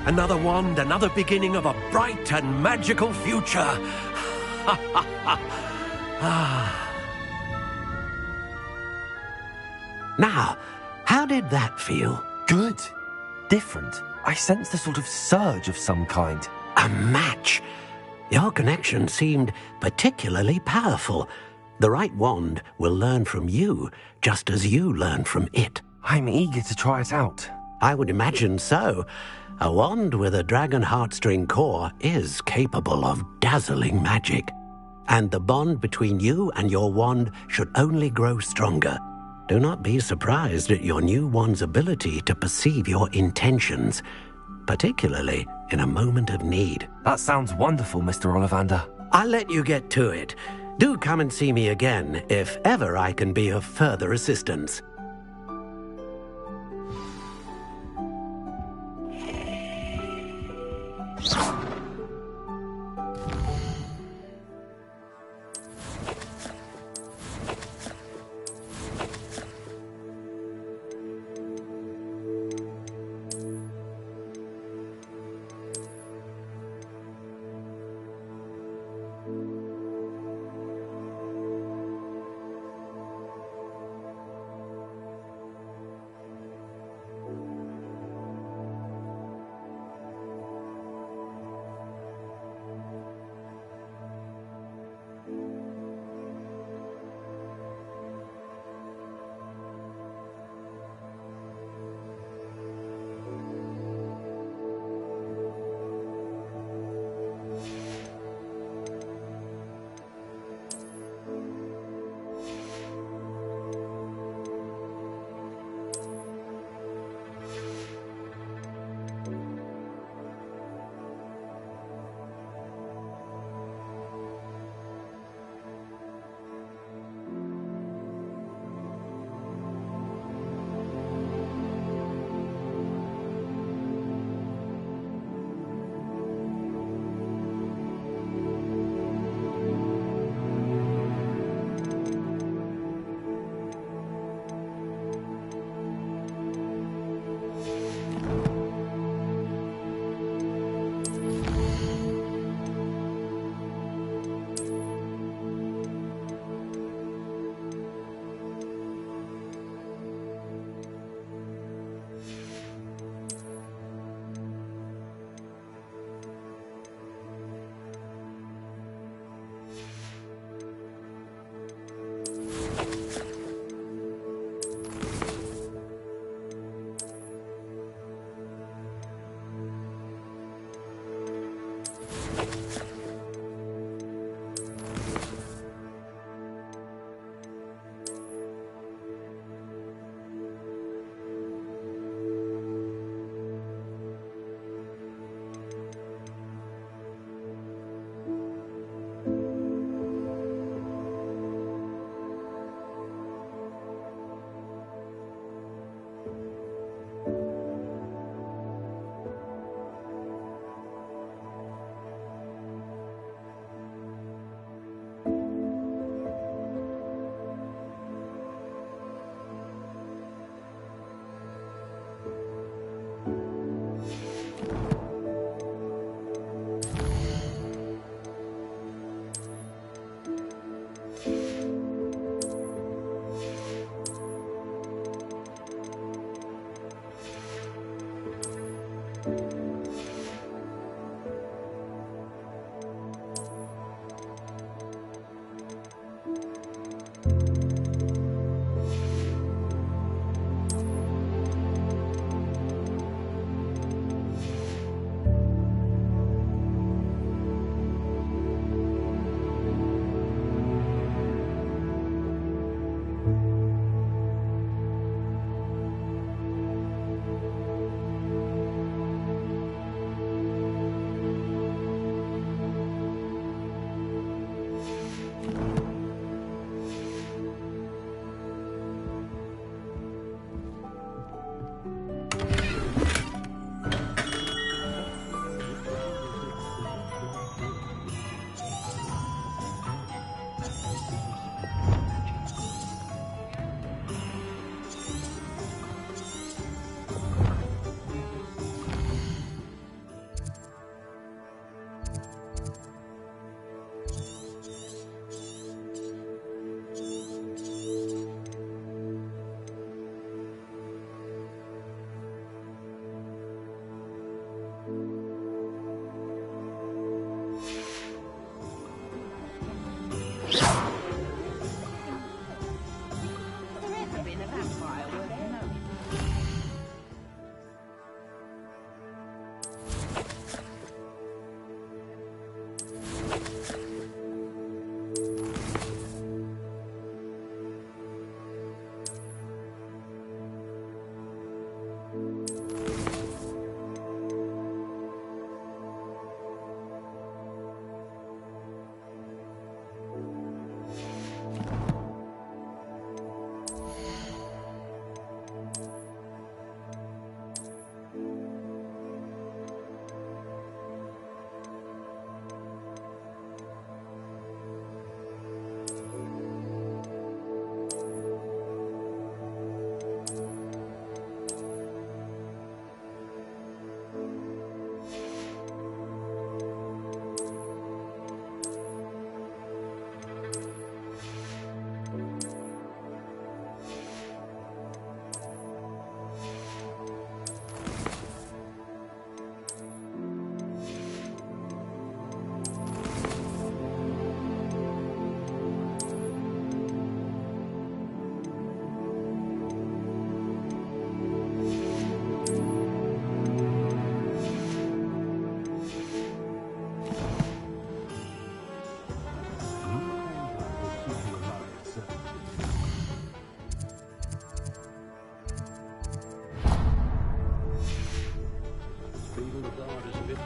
Another wand, another beginning of a bright and magical future. Now, how did that feel? Good. Different. I sensed a sort of surge of some kind. A match. Your connection seemed particularly powerful. The right wand will learn from you, just as you learn from it. I'm eager to try it out. I would imagine so. A wand with a dragon heartstring core is capable of dazzling magic. And the bond between you and your wand should only grow stronger. Do not be surprised at your new wand's ability to perceive your intentions, particularly in a moment of need. That sounds wonderful, Mr. Ollivander. I'll let you get to it. Do come and see me again if ever I can be of further assistance.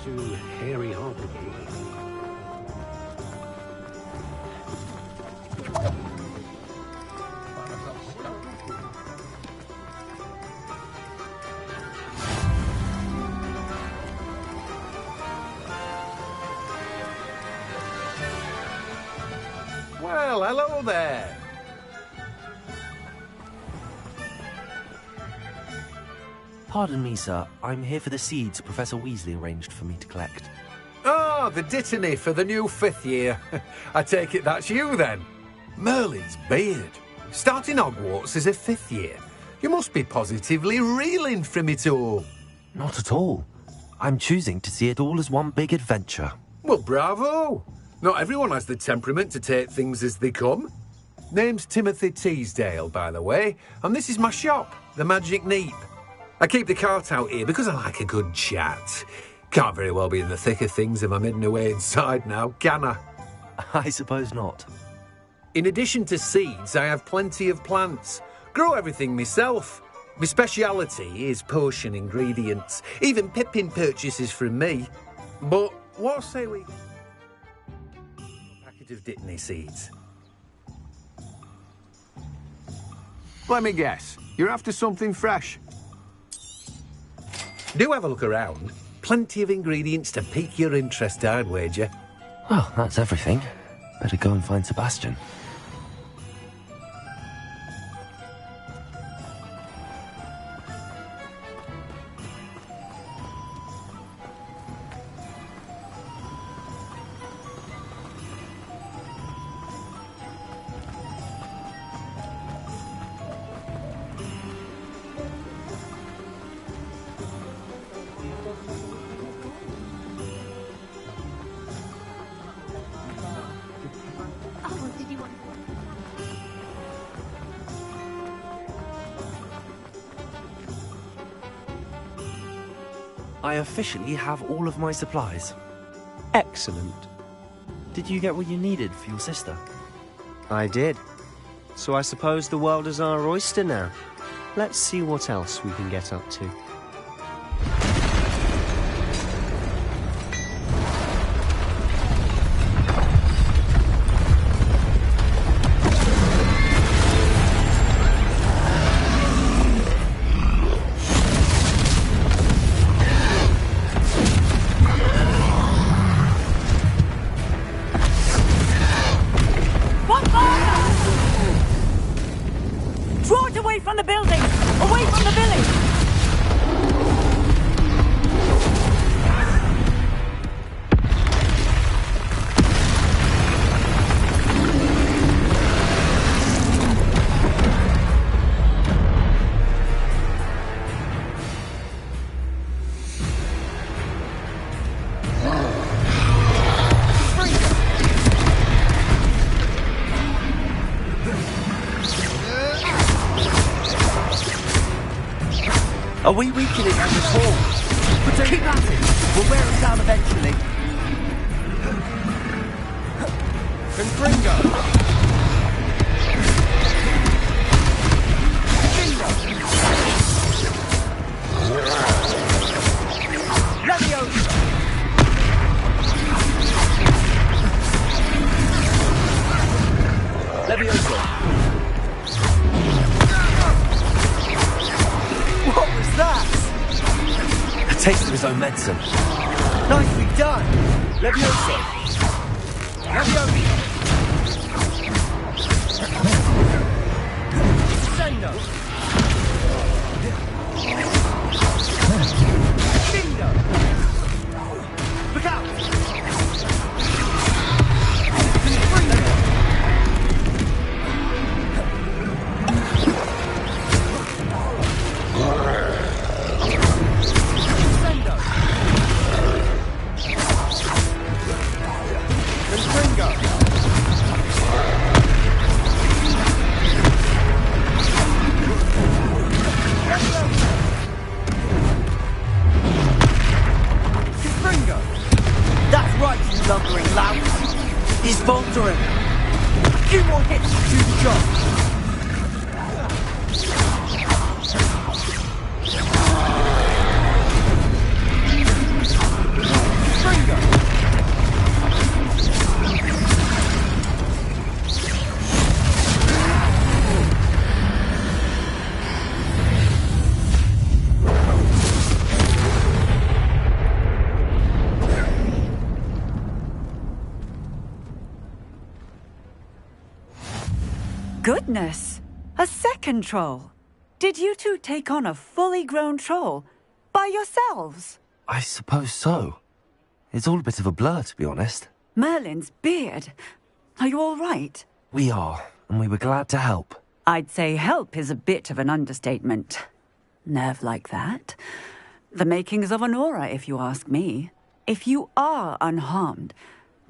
to Harry Hopper. Well, hello there. Pardon me, sir. I'm here for the seeds Professor Weasley arranged for me to collect. Oh, the dittany for the new 5th year. I take it that's you, then. Merlin's beard. Starting Hogwarts as a 5th year. You must be positively reeling from it all. Not at all. I'm choosing to see it all as one big adventure. Well, bravo. Not everyone has the temperament to take things as they come. Name's Timothy Teasdale, by the way, and this is my shop, the Magic Neep. I keep the cart out here because I like a good chat. Can't very well be in the thick of things if I'm hidden away inside now, can I? I suppose not. In addition to seeds, I have plenty of plants. Grow everything myself. My speciality is potion ingredients. Even Pippin purchases from me. But what say we... a packet of Dittany seeds. Let me guess. You're after something fresh. Do have a look around. Plenty of ingredients to pique your interest, I'd wager. Well, that's everything. Better go and find Sebastian. I officially have all of my supplies. Excellent. Did you get what you needed for your sister? I did. So I suppose the world is our oyster now. Let's see what else we can get up to. Draw it away from the building! Away from the village! Are we weakening at the core? Keep at it! We'll wear it down eventually. Confringo! Leviosa! Leviosa! What was that? A taste of his own medicine. Nicely done! Leviosa! Leviosa! Sendo! Bingo! Look out! goodness! A second troll! Did you two take on a fully grown troll? By yourselves? I suppose so. It's all a bit of a blur, to be honest. Merlin's beard. Are you all right? We are, and we were glad to help. I'd say help is a bit of an understatement. Nerve like that. The makings of an aura, if you ask me. If you are unharmed,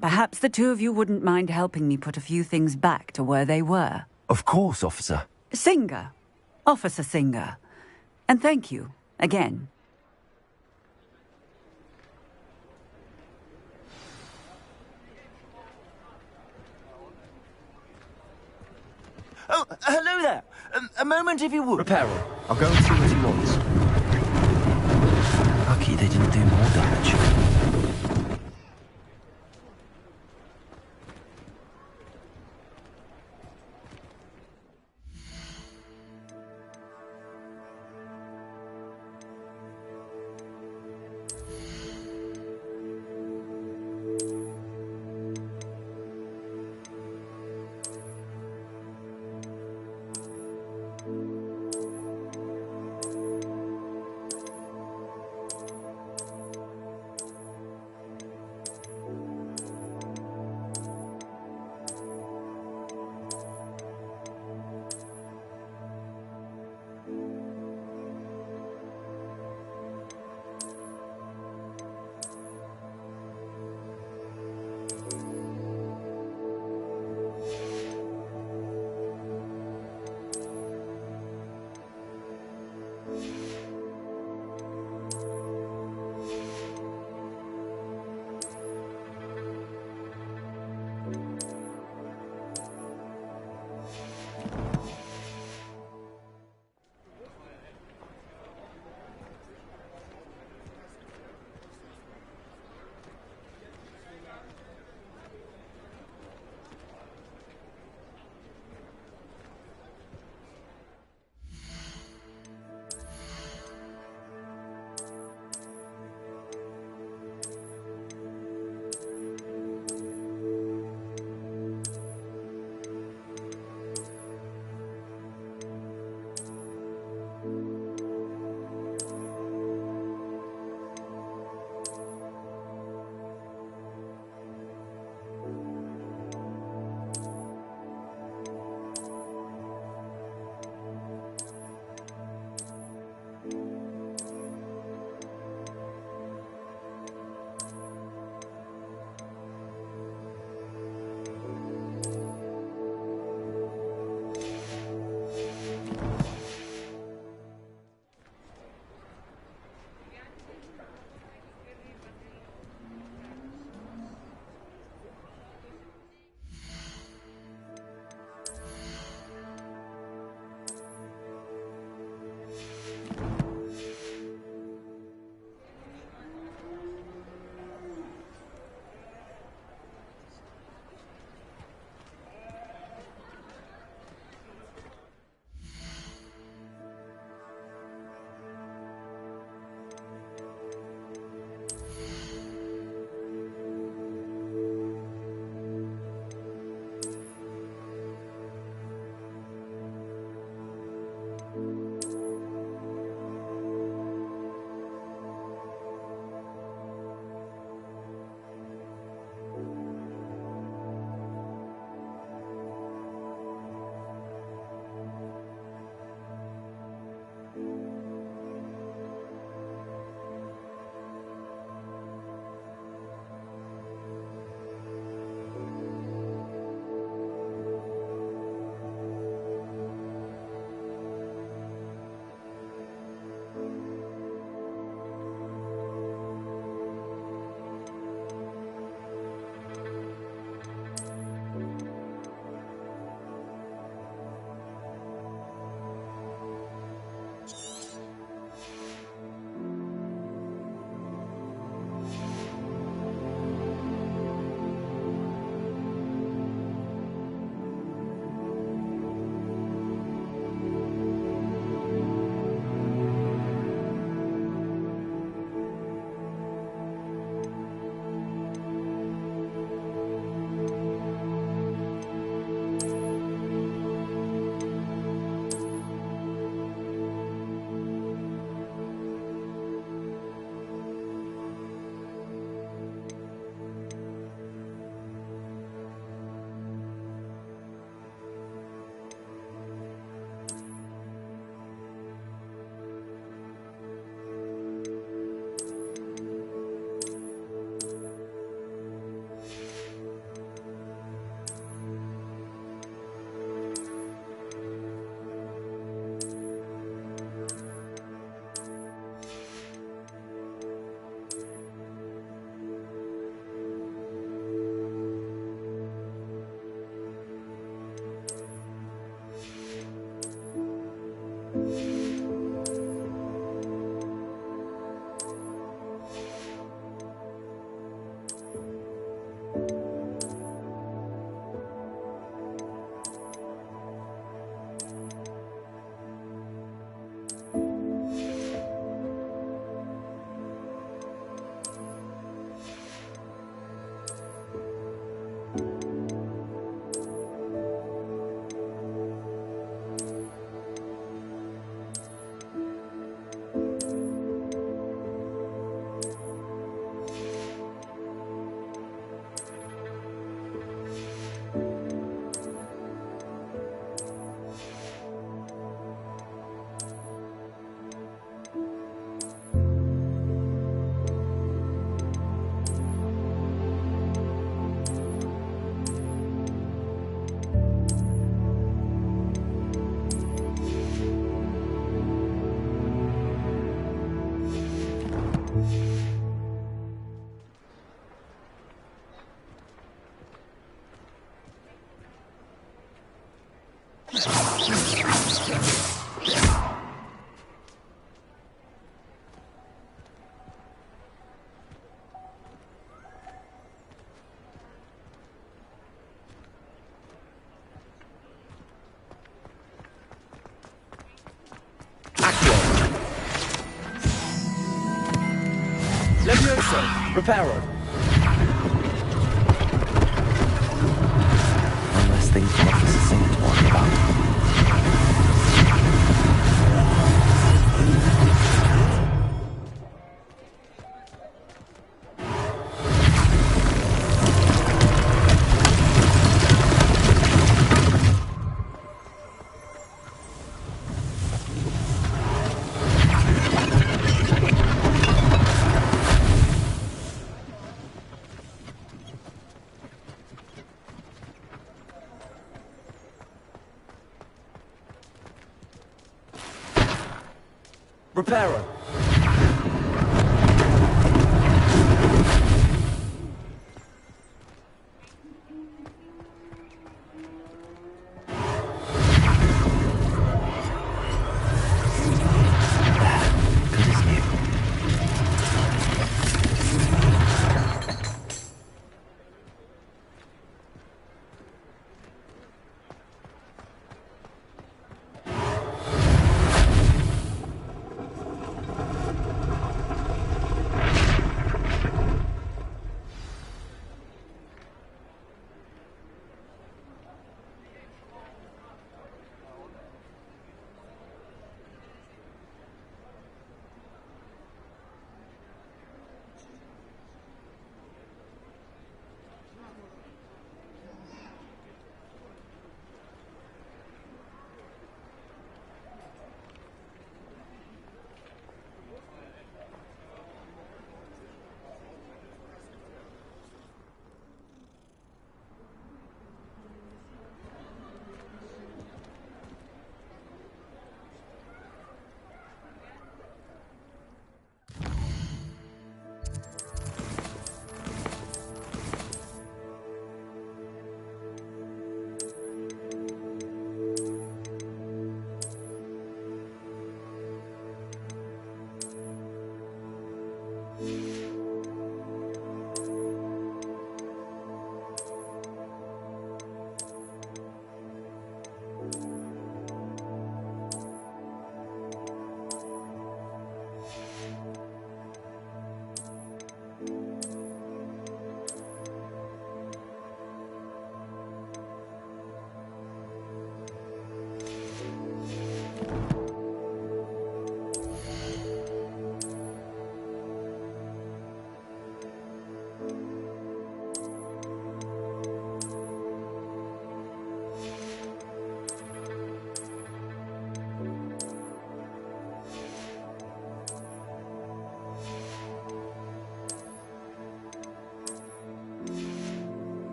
perhaps the two of you wouldn't mind helping me put a few things back to where they were. Of course, officer. Singer. Officer Singer. And thank you, again. Oh, hello there. A moment if you would. Reparo. I'll go and see what he wants. Lucky they didn't do more damage. Mafioso! Reparo! One less thing for Officer Singh to worry about. Reparo!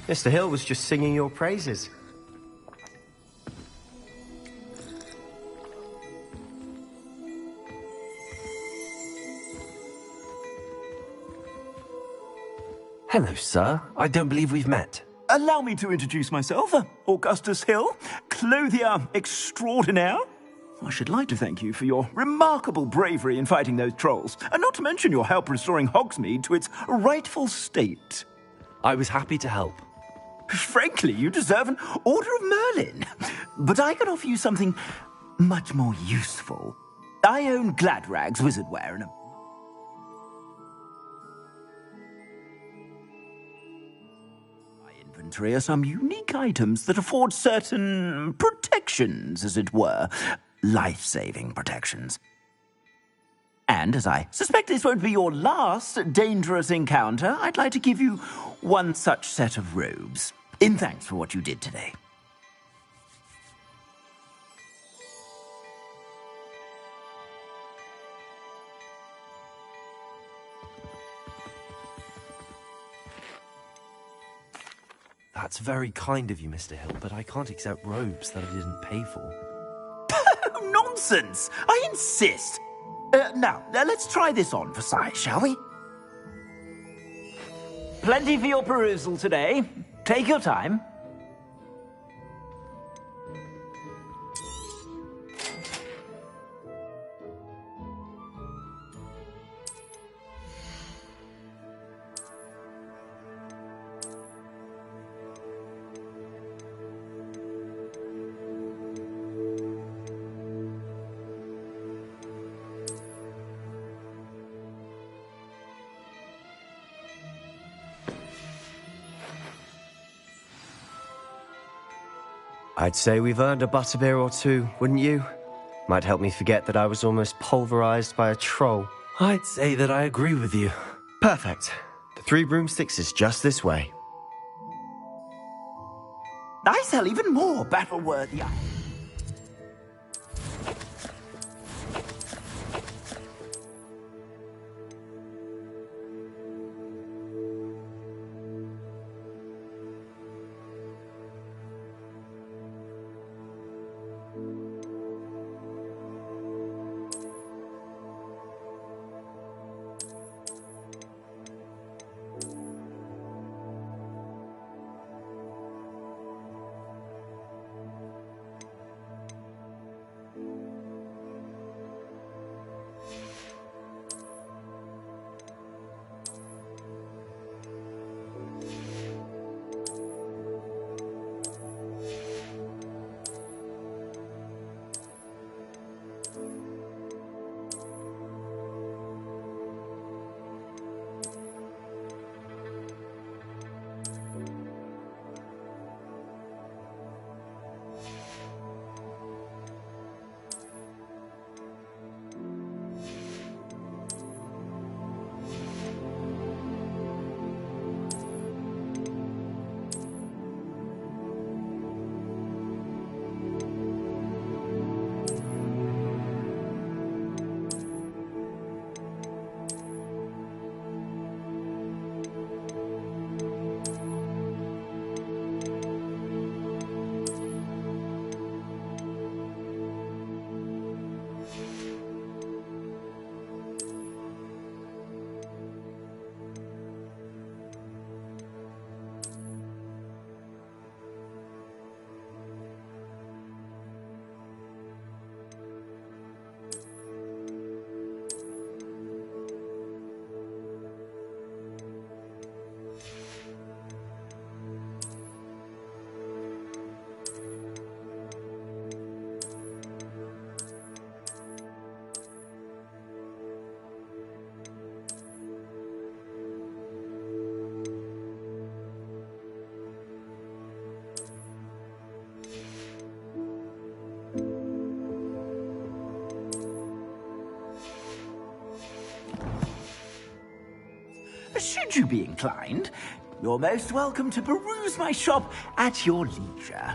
Mr. Hill was just singing your praises. Hello, sir. I don't believe we've met. Allow me to introduce myself, Augustus Hill, clothier extraordinaire. I should like to thank you for your remarkable bravery in fighting those trolls, and not to mention your help restoring Hogsmeade to its rightful state. I was happy to help. Frankly, you deserve an Order of Merlin. But I can offer you something much more useful. I own Gladrag's wizardwear and inventory are some unique items that afford certain protections, as it were. Life-saving protections. And as I suspect this won't be your last dangerous encounter, I'd like to give you one such set of robes, in thanks for what you did today. That's very kind of you, Mr. Hill, but I can't accept robes that I didn't pay for. Nonsense! I insist! Now, let's try this on for size, shall we? Plenty for your perusal today. Take your time. I'd say we've earned a butterbeer or two, wouldn't you? Might help me forget that I was almost pulverized by a troll. I'd say that I agree with you. Perfect. The Three Broomsticks is just this way. I sell even more battle-worthy items. Should you be inclined, you're most welcome to peruse my shop at your leisure.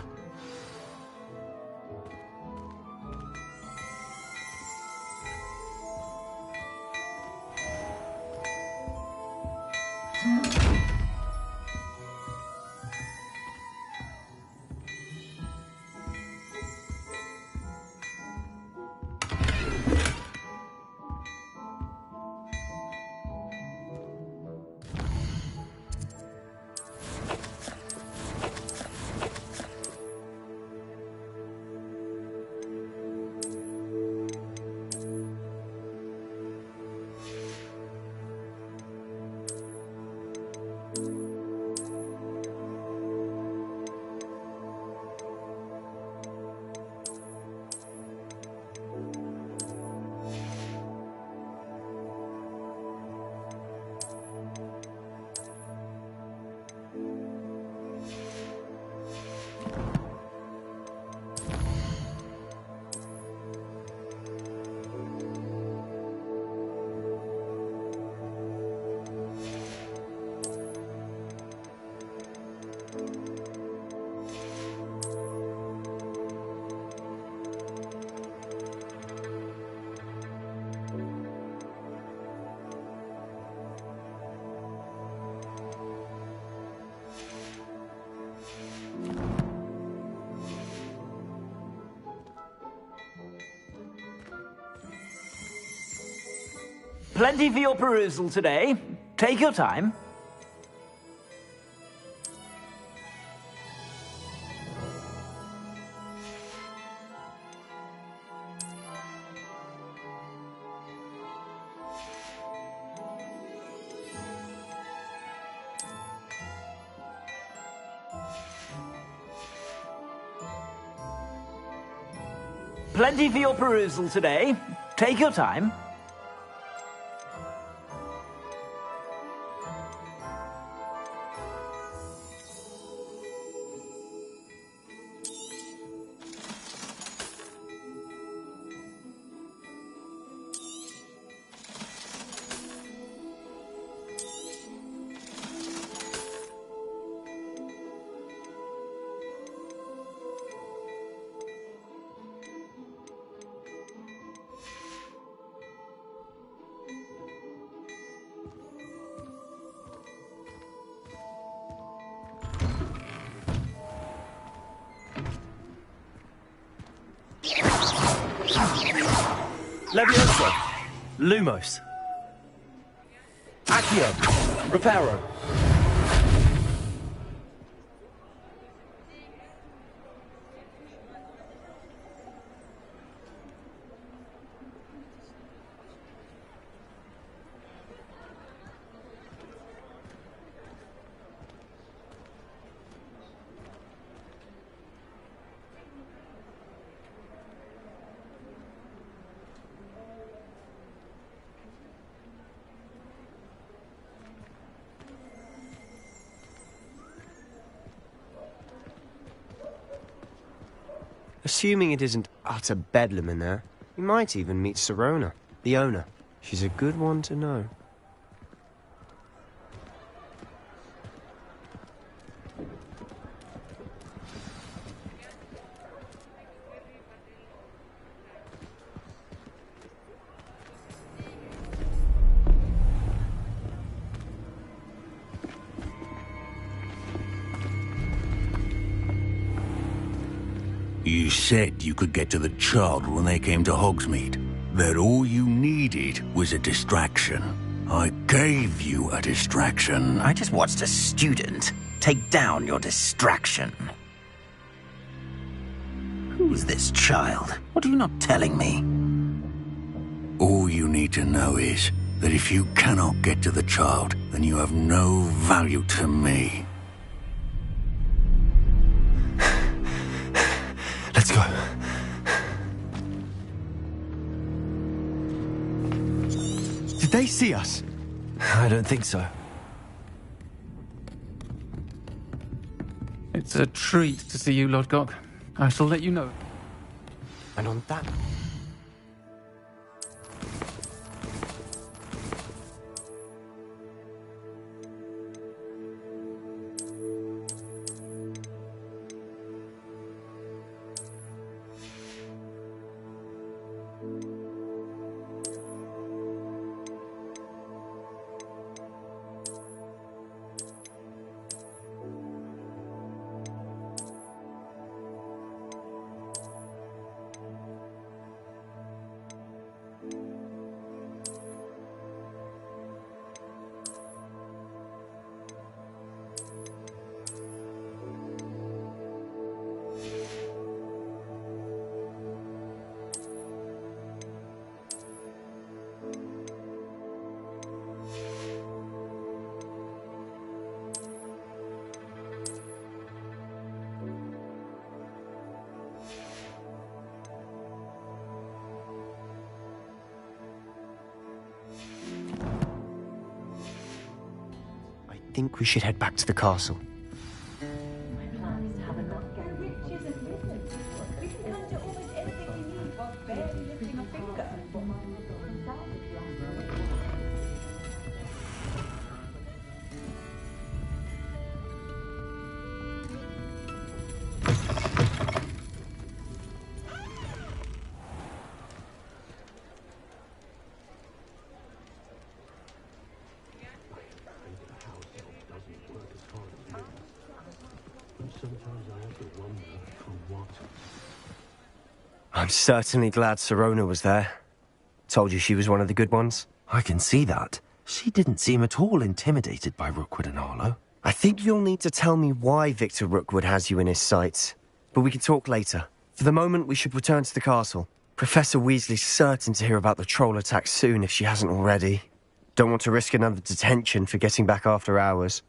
Plenty for your perusal today. Take your time. Plenty for your perusal today. Take your time. Leviosa. Lumos. Accio. Reparo. Assuming it isn't utter bedlam in there, you might even meet Sirona, the owner. She's a good one to know. You said you could get to the child when they came to Hogsmeade. That all you needed was a distraction. I gave you a distraction. I just watched a student take down your distraction. Who's this child? What are you not telling me? All you need to know is that if you cannot get to the child, then you have no value to me. Let's go. Did they see us? I don't think so. It's a treat to see you, Lodgok. I shall let you know. And on that... I think we should head back to the castle. I'm certainly glad Sirona was there. Told you she was one of the good ones. I can see that. She didn't seem at all intimidated by Rookwood and Arlo. I think you'll need to tell me why Victor Rookwood has you in his sights. But we can talk later. For the moment, we should return to the castle. Professor Weasley's certain to hear about the troll attack soon if she hasn't already. Don't want to risk another detention for getting back after hours.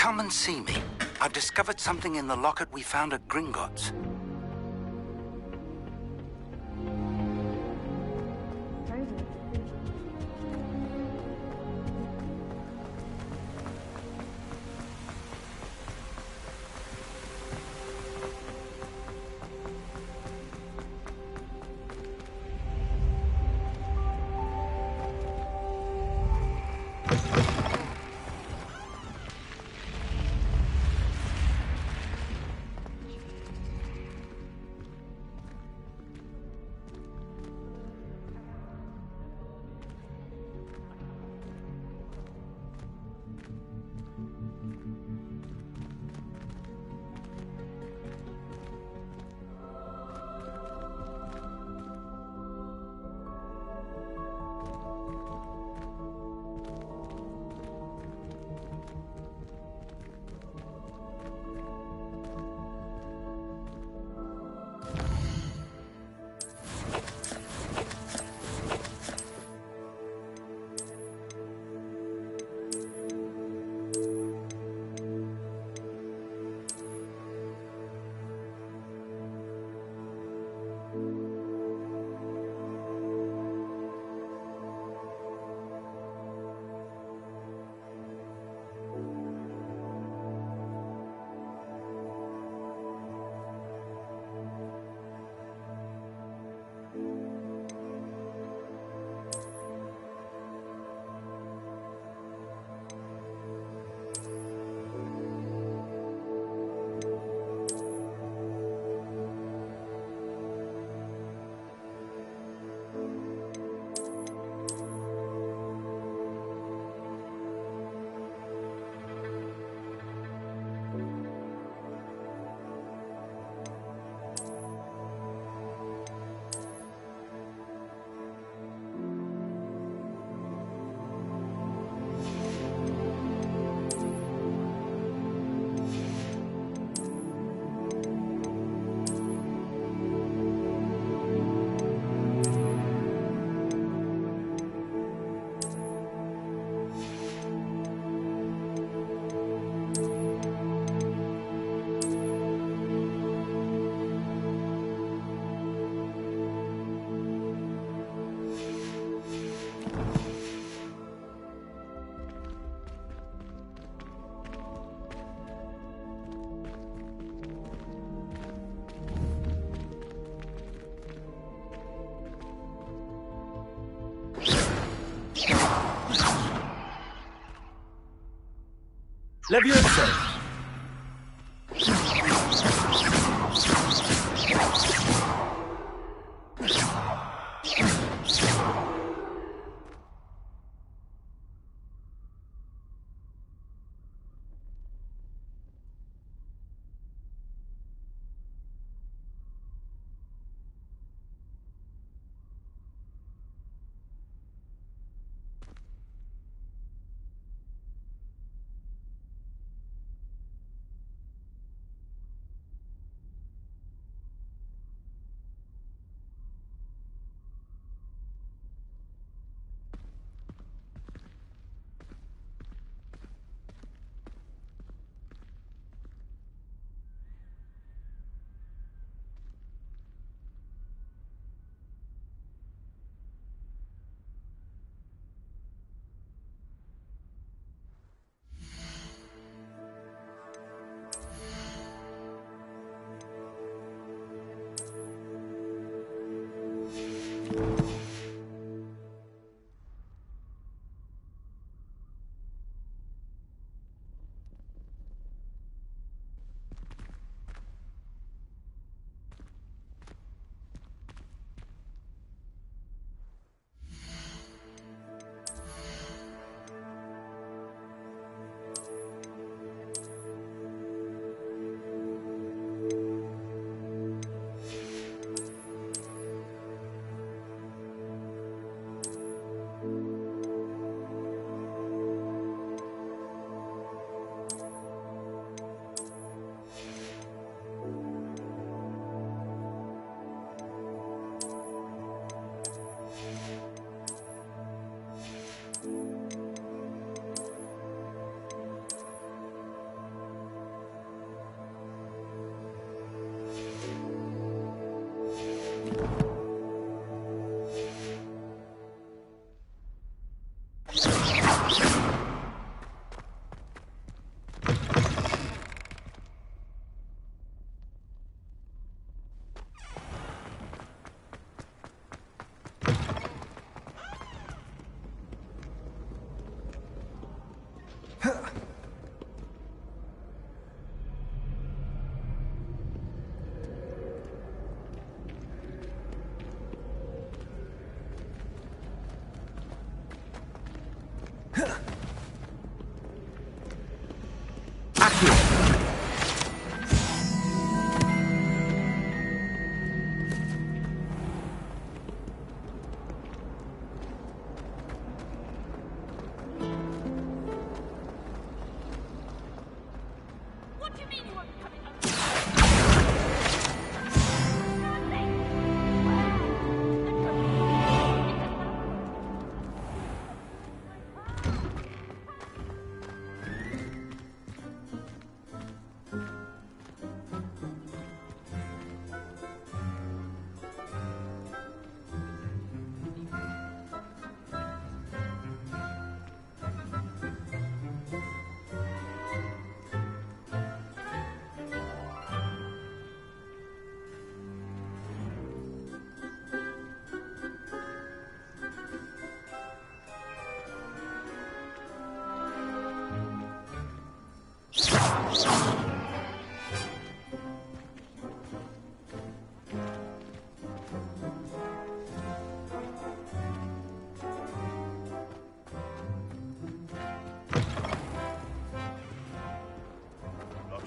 Come and see me. I've discovered something in the locket we found at Gringotts. Levioso!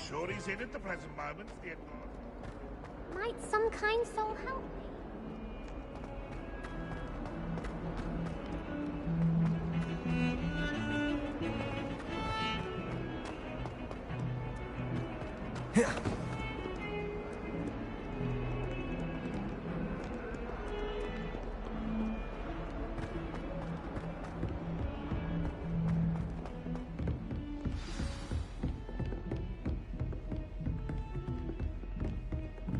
Sure he's in at the present moment, Theodore. Might some kind soul help me?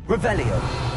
Revelio.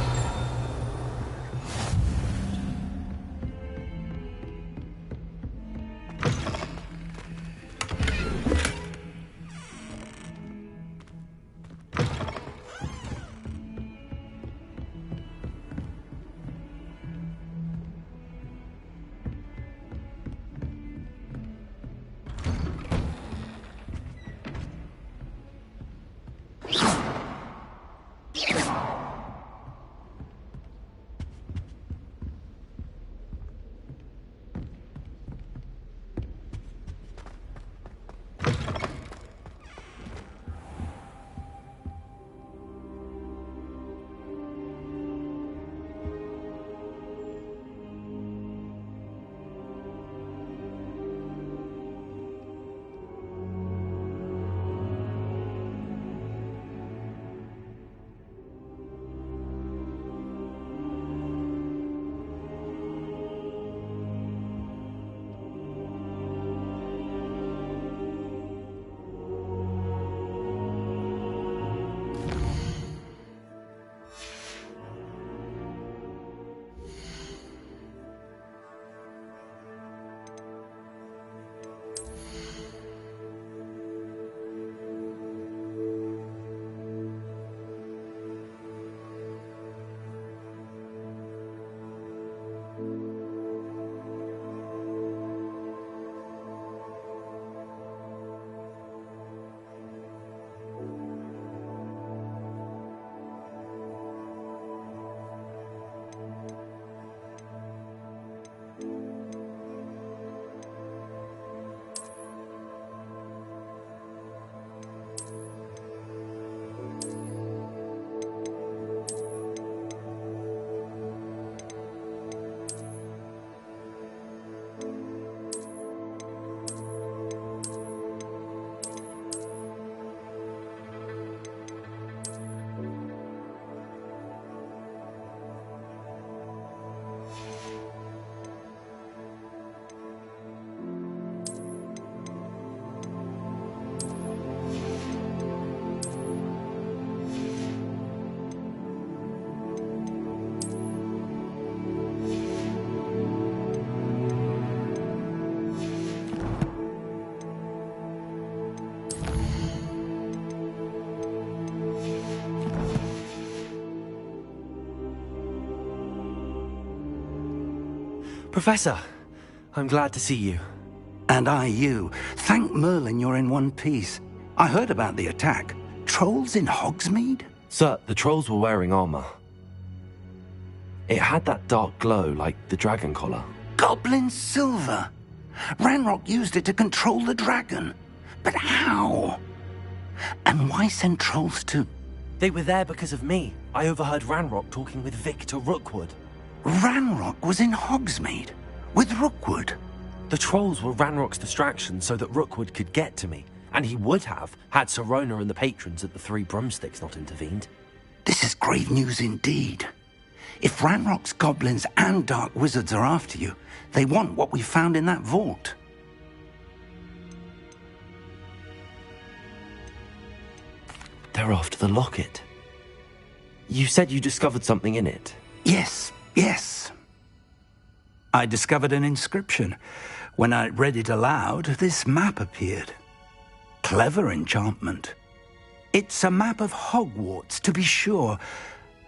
Professor, I'm glad to see you. And I you. Thank Merlin you're in one piece. I heard about the attack. Trolls in Hogsmeade? Sir, the trolls were wearing armor. It had that dark glow like the dragon collar. Goblin silver. Ranrock used it to control the dragon. But how? And why send trolls to... They were there because of me. I overheard Ranrock talking with Victor Rookwood. Ranrock was in Hogsmeade? With Rookwood? The trolls were Ranrock's distraction so that Rookwood could get to me. And he would have, had Sirona and the patrons at the Three Broomsticks not intervened. This is grave news indeed. If Ranrock's goblins and dark wizards are after you, they want what we found in that vault. They're after the locket. You said you discovered something in it. Yes. I discovered an inscription. When I read it aloud, this map appeared. Clever enchantment. It's a map of Hogwarts, to be sure,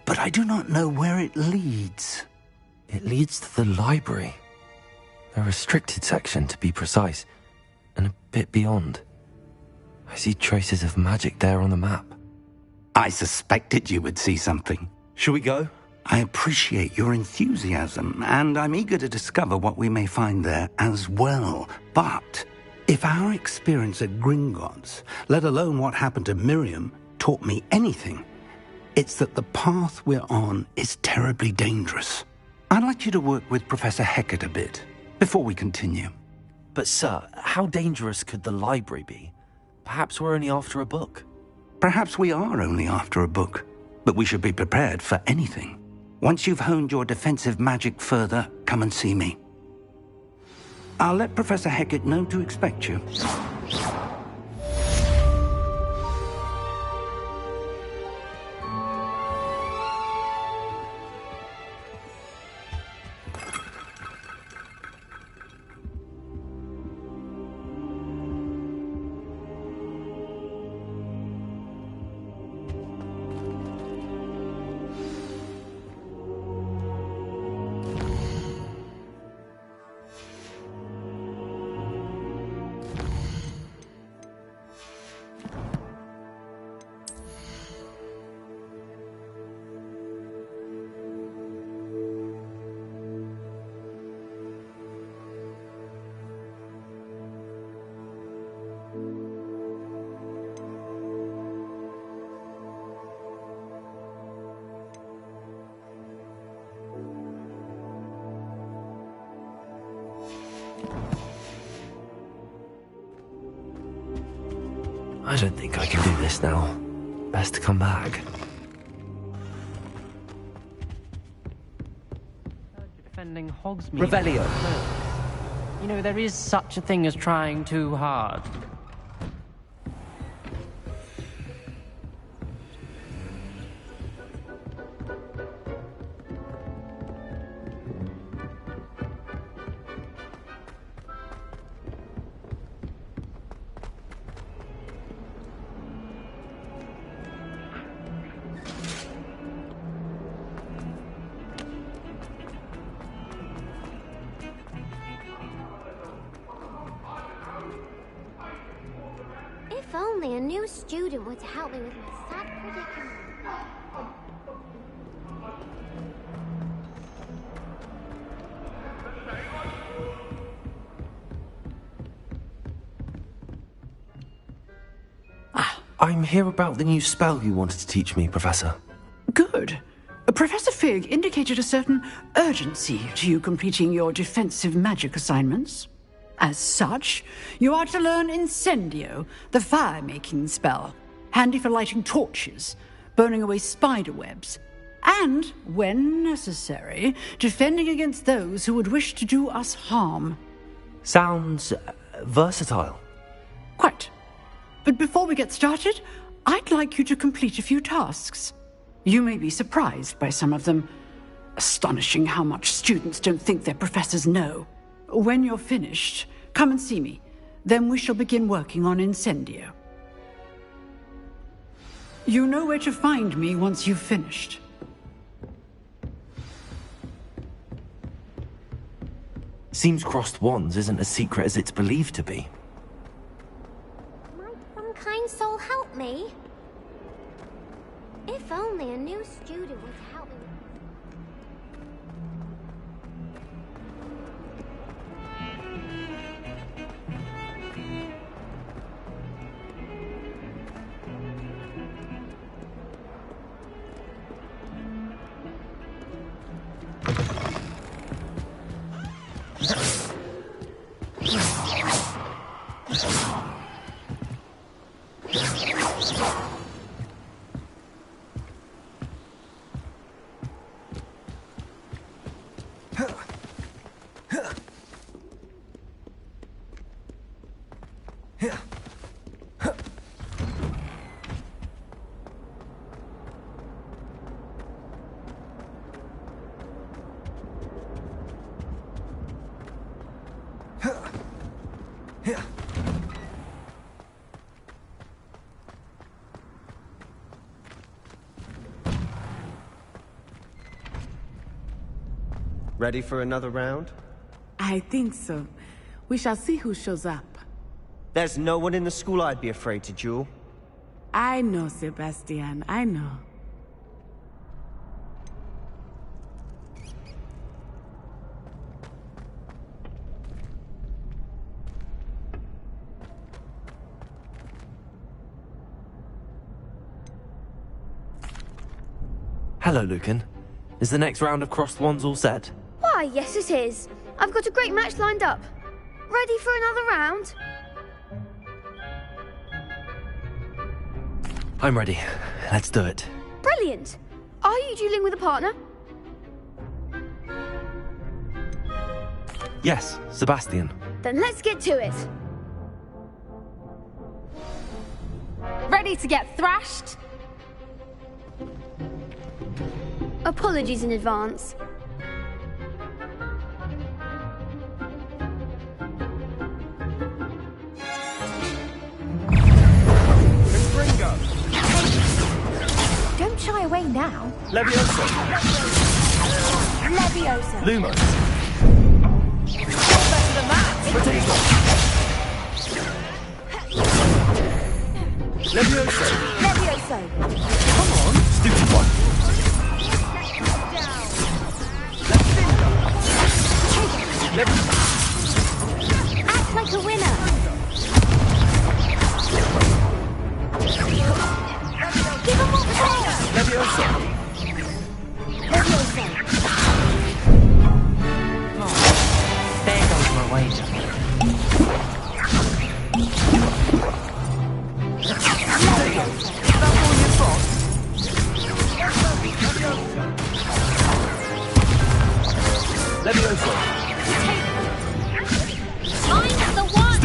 but I do not know where it leads. It leads to the library. A restricted section, to be precise, and a bit beyond. I see traces of magic there on the map. I suspected you would see something. Shall we go? I appreciate your enthusiasm, and I'm eager to discover what we may find there as well. But if our experience at Gringotts, let alone what happened to Miriam, taught me anything, it's that the path we're on is terribly dangerous. I'd like you to work with Professor Hecat a bit before we continue. But sir, how dangerous could the library be? Perhaps we're only after a book. Perhaps we are only after a book, but we should be prepared for anything. Once you've honed your defensive magic further, come and see me. I'll let Professor Hecat know to expect you. I don't think I can do this now. Best to come back. Defending Hogsmeade. Revelio. You know, there is such a thing as trying too hard. If only a new student would help me with my sad predicament. I'm here about the new spell you wanted to teach me, Professor. Good. Professor Fig indicated a certain urgency to you completing your defensive magic assignments. As such, you are to learn Incendio, the fire-making spell, handy for lighting torches, burning away spider webs, and, when necessary, defending against those who would wish to do us harm. Sounds versatile. Quite. But before we get started, I'd like you to complete a few tasks. You may be surprised by some of them. Astonishing how much students don't think their professors know. When you're finished, come and see me. Then we shall begin working on Incendio. You know where to find me once you've finished. Seems crossed wands isn't as secret as it's believed to be. Might some kind soul help me? If only a new student would help me. Ready for another round? I think so. We shall see who shows up. There's no one in the school I'd be afraid to duel. I know, Sebastian, I know. Hello, Lucan. Is the next round of crossed wands all set? Why, yes it is. I've got a great match lined up. Ready for another round? I'm ready. Let's do it. Brilliant. Are you dueling with a partner? Yes, Sebastian. Then let's get to it. Ready to get thrashed? Apologies in advance. Don't shy away now. Leviosa. Leviosa. Lumos. Leviosa. Leviosa. Come on, stupid one. Act like a winner. Give him more power. Leviosa. Leviosa. There goes my wager. Leviosa. Mine's the one.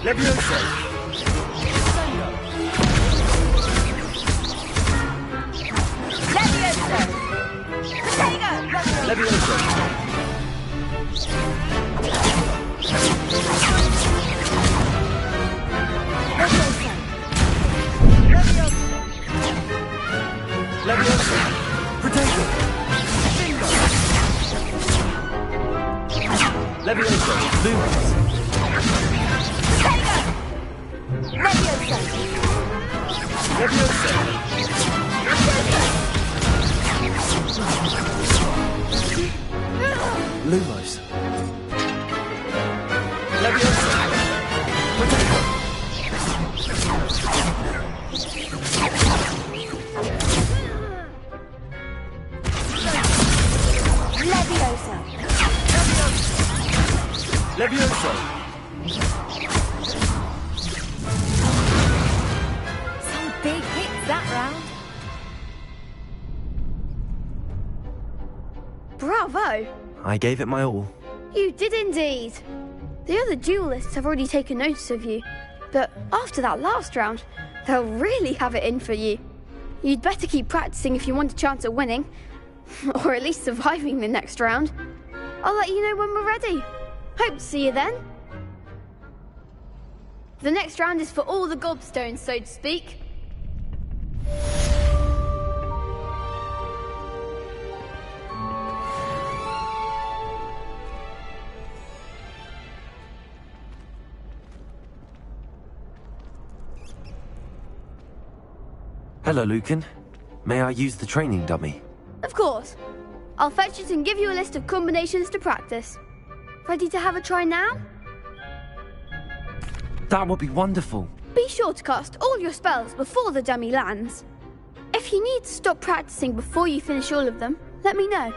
Leviosa. Leviosa. Potato. Leviosa. Leviosa. Potato. Leviosa. Lumos. Leviosa. Leviosa. Lumos. Leviosa. Potato. Leviosa. Leviosa. Some big hits that round. Bravo! I gave it my all. You did indeed. The other duelists have already taken notice of you, but after that last round, they'll really have it in for you. You'd better keep practicing if you want a chance at winning, or at least surviving the next round. I'll let you know when we're ready. Hope to see you then. The next round is for all the gobstones, so to speak. Hello, Lucan. May I use the training dummy? Of course. I'll fetch it and give you a list of combinations to practice. Ready to have a try now? That would be wonderful. Be sure to cast all your spells before the dummy lands. If you need to stop practicing before you finish all of them, let me know.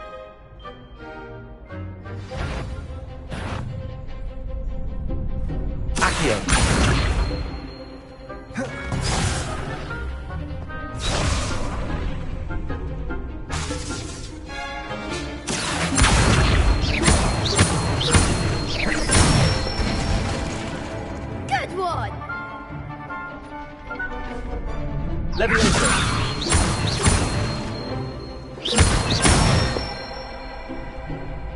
Accio. Good one! Leviosa.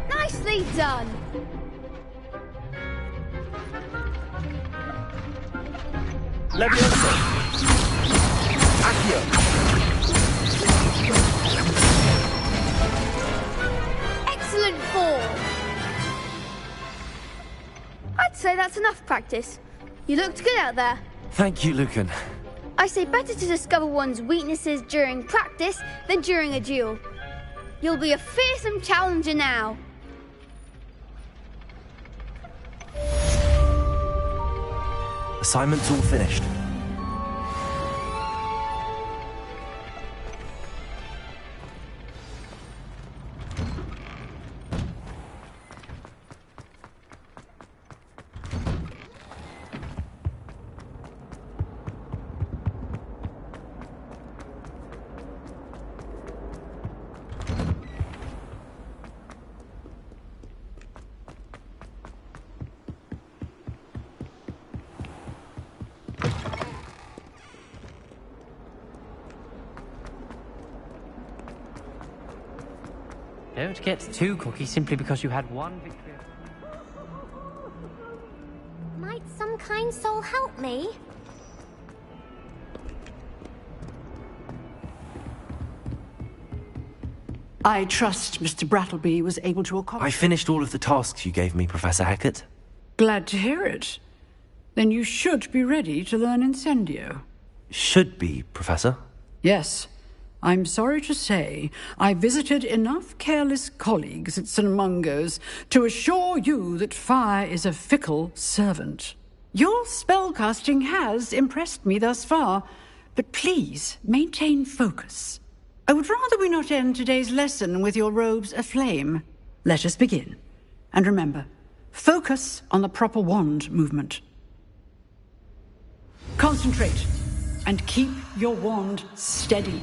Nicely done! Leviosa. Accio. Excellent form! I'd say that's enough practice. You looked good out there. Thank you, Lucan. I say better to discover one's weaknesses during practice than during a duel. You'll be a fearsome challenger now. Assignment's all finished. Don't get too cocky simply because you had one victory. Might some kind soul help me? I trust Mr. Brattleby was able to I accomplish. finished all of the tasks you gave me, Professor Hackett. Glad to hear it. Then you should be ready to learn Incendio. Should be, Professor. Yes. I'm sorry to say I visited enough careless colleagues at St. Mungo's to assure you that fire is a fickle servant. Your spellcasting has impressed me thus far, but please maintain focus. I would rather we not end today's lesson with your robes aflame. Let us begin. And remember, focus on the proper wand movement. Concentrate and keep your wand steady.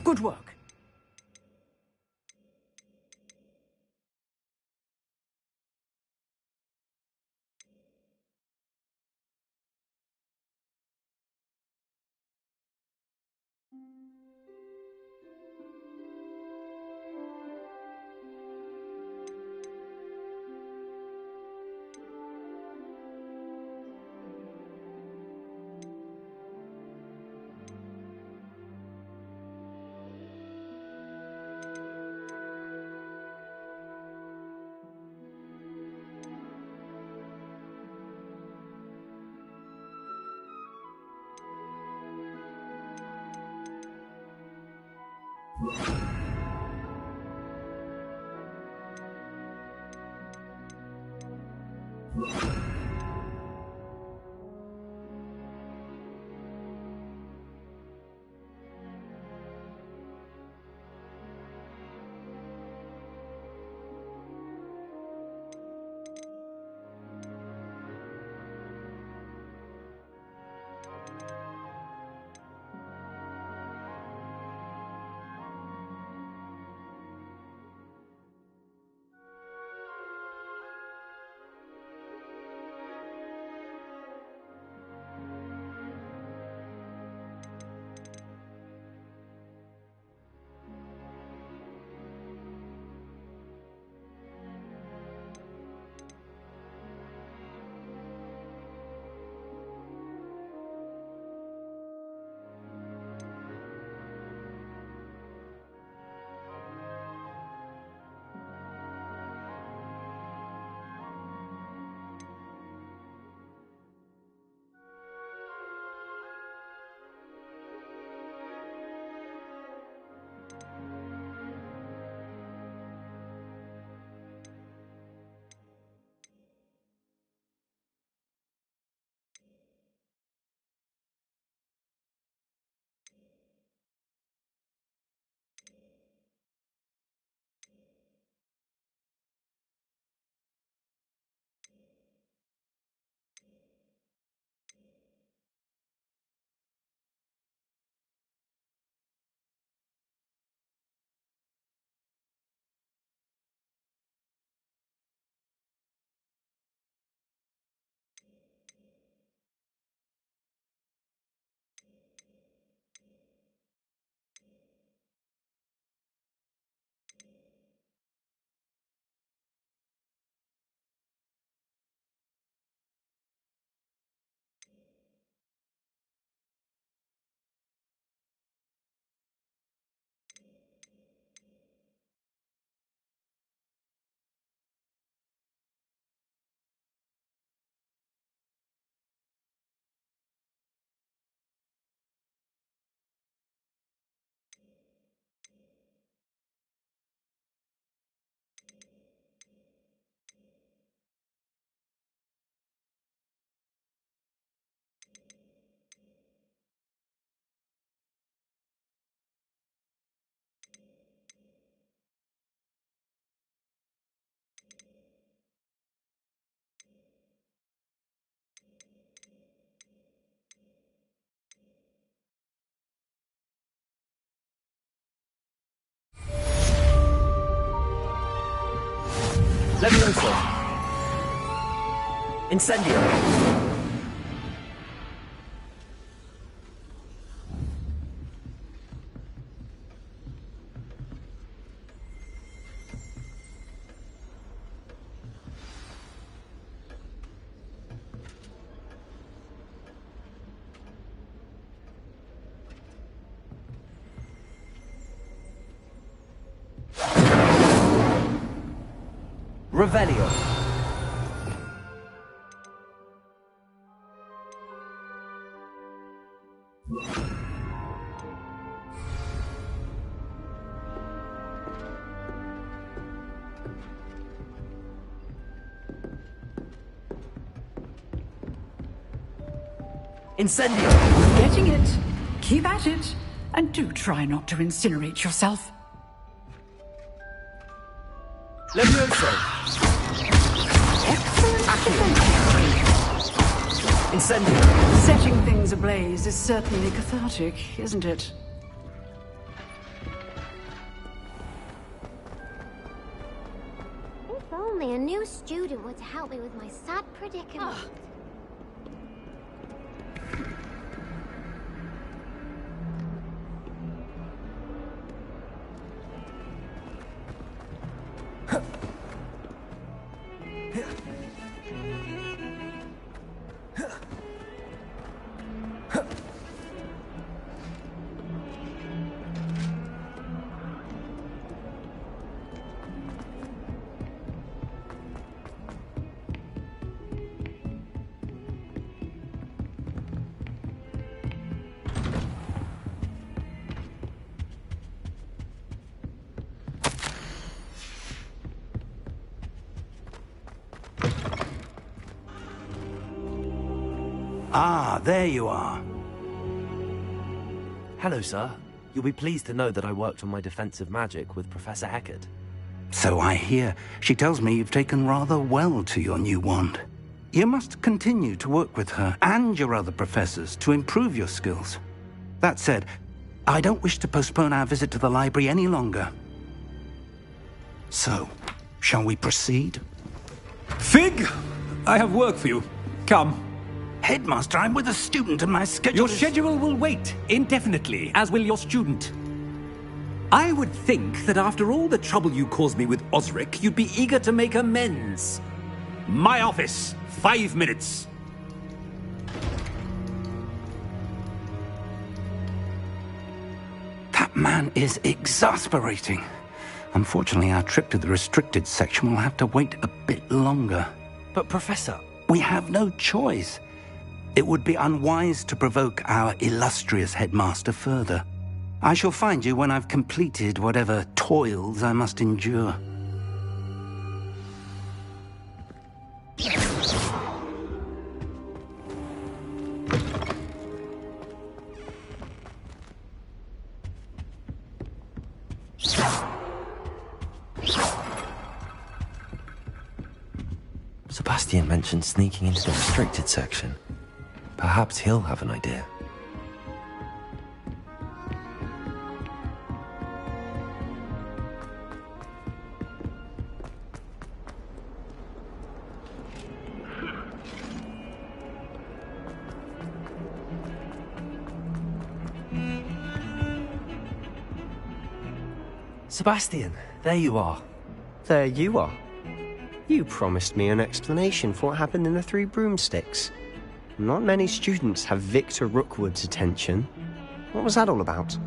Good work. Levioso! Incendio! Revelio. Incendio! Getting it. Keep at it. And do try not to incinerate yourself. Levioso! Incendio! Setting things ablaze is certainly cathartic, isn't it? If only a new student were to help me with my sad predicament. Ah, there you are. Hello, sir. You'll be pleased to know that I worked on my defensive magic with Professor Heckard. So I hear. She tells me you've taken rather well to your new wand. You must continue to work with her and your other professors to improve your skills. That said, I don't wish to postpone our visit to the library any longer. So, shall we proceed? Fig! I have work for you. Come. Headmaster, I'm with a student and my schedule Your schedule will wait indefinitely, as will your student. I would think that after all the trouble you caused me with Osric, you'd be eager to make amends. My office, 5 minutes. That man is exasperating. Unfortunately, our trip to the restricted section will have to wait a bit longer. But, Professor... We have no choice. It would be unwise to provoke our illustrious headmaster further. I shall find you when I've completed whatever toils I must endure. Sebastian mentioned sneaking into the restricted section. Perhaps he'll have an idea. Sebastian, there you are. There you are. You promised me an explanation for what happened in the Three Broomsticks. Not many students have Victor Rookwood's attention. What was that all about?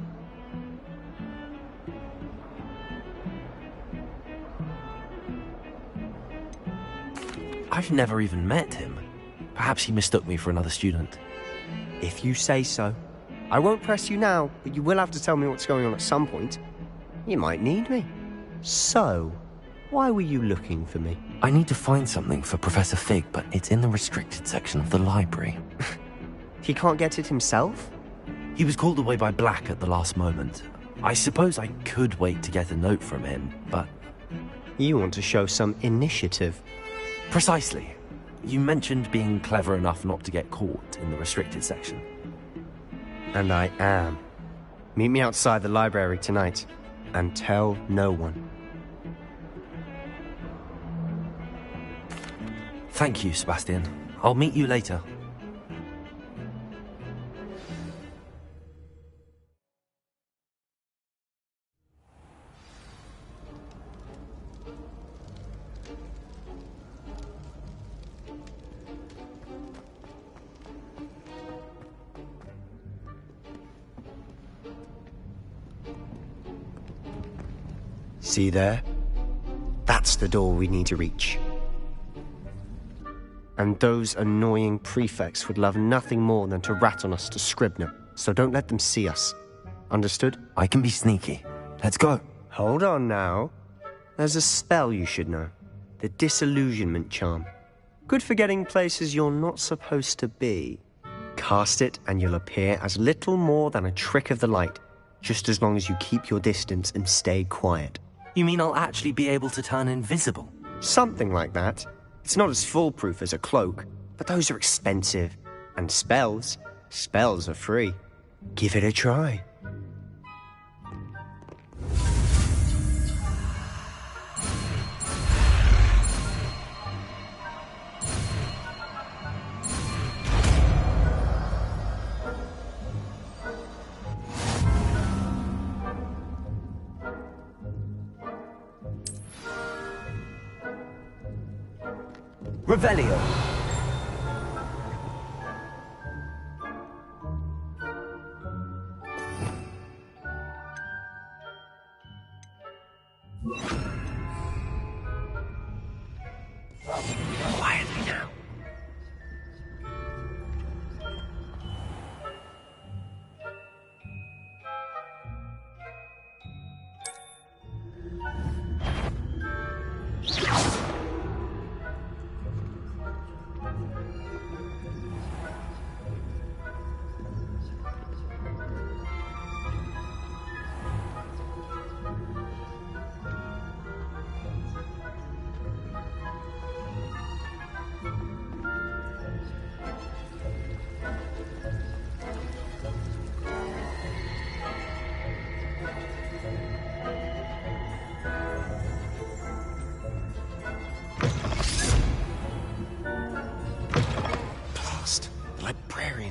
I've never even met him. Perhaps he mistook me for another student. If you say so. I won't press you now, but you will have to tell me what's going on at some point. You might need me. So, why were you looking for me? I need to find something for Professor Fig, but it's in the restricted section of the library. He can't get it himself? He was called away by Black at the last moment. I suppose I could wait to get a note from him, but... You want to show some initiative. Precisely. You mentioned being clever enough not to get caught in the restricted section. And I am. Meet me outside the library tonight, and tell no one. Thank you, Sebastian. I'll meet you later. See there? That's the door we need to reach. And those annoying prefects would love nothing more than to rat on us to Scribner, so don't let them see us. Understood? I can be sneaky. Let's go. Hold on now. There's a spell you should know. The Disillusionment Charm. Good for getting places you're not supposed to be. Cast it and you'll appear as little more than a trick of the light, just as long as you keep your distance and stay quiet. You mean I'll actually be able to turn invisible? Something like that. It's not as foolproof as a cloak, but those are expensive. And spells are free. Give it a try. Revelio. Quietly now.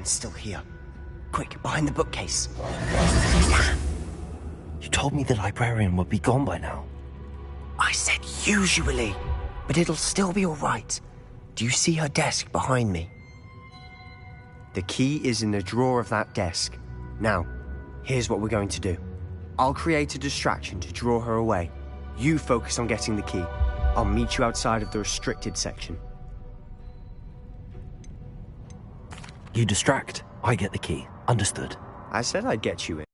Still here. Quick, behind the bookcase. You told me the librarian would be gone by now. I said usually, but it'll still be all right. Do you see her desk behind me? The key is in the drawer of that desk. Now, here's what we're going to do. I'll create a distraction to draw her away. You focus on getting the key. I'll meet you outside of the restricted section. You distract, I get the key. Understood. I said I'd get you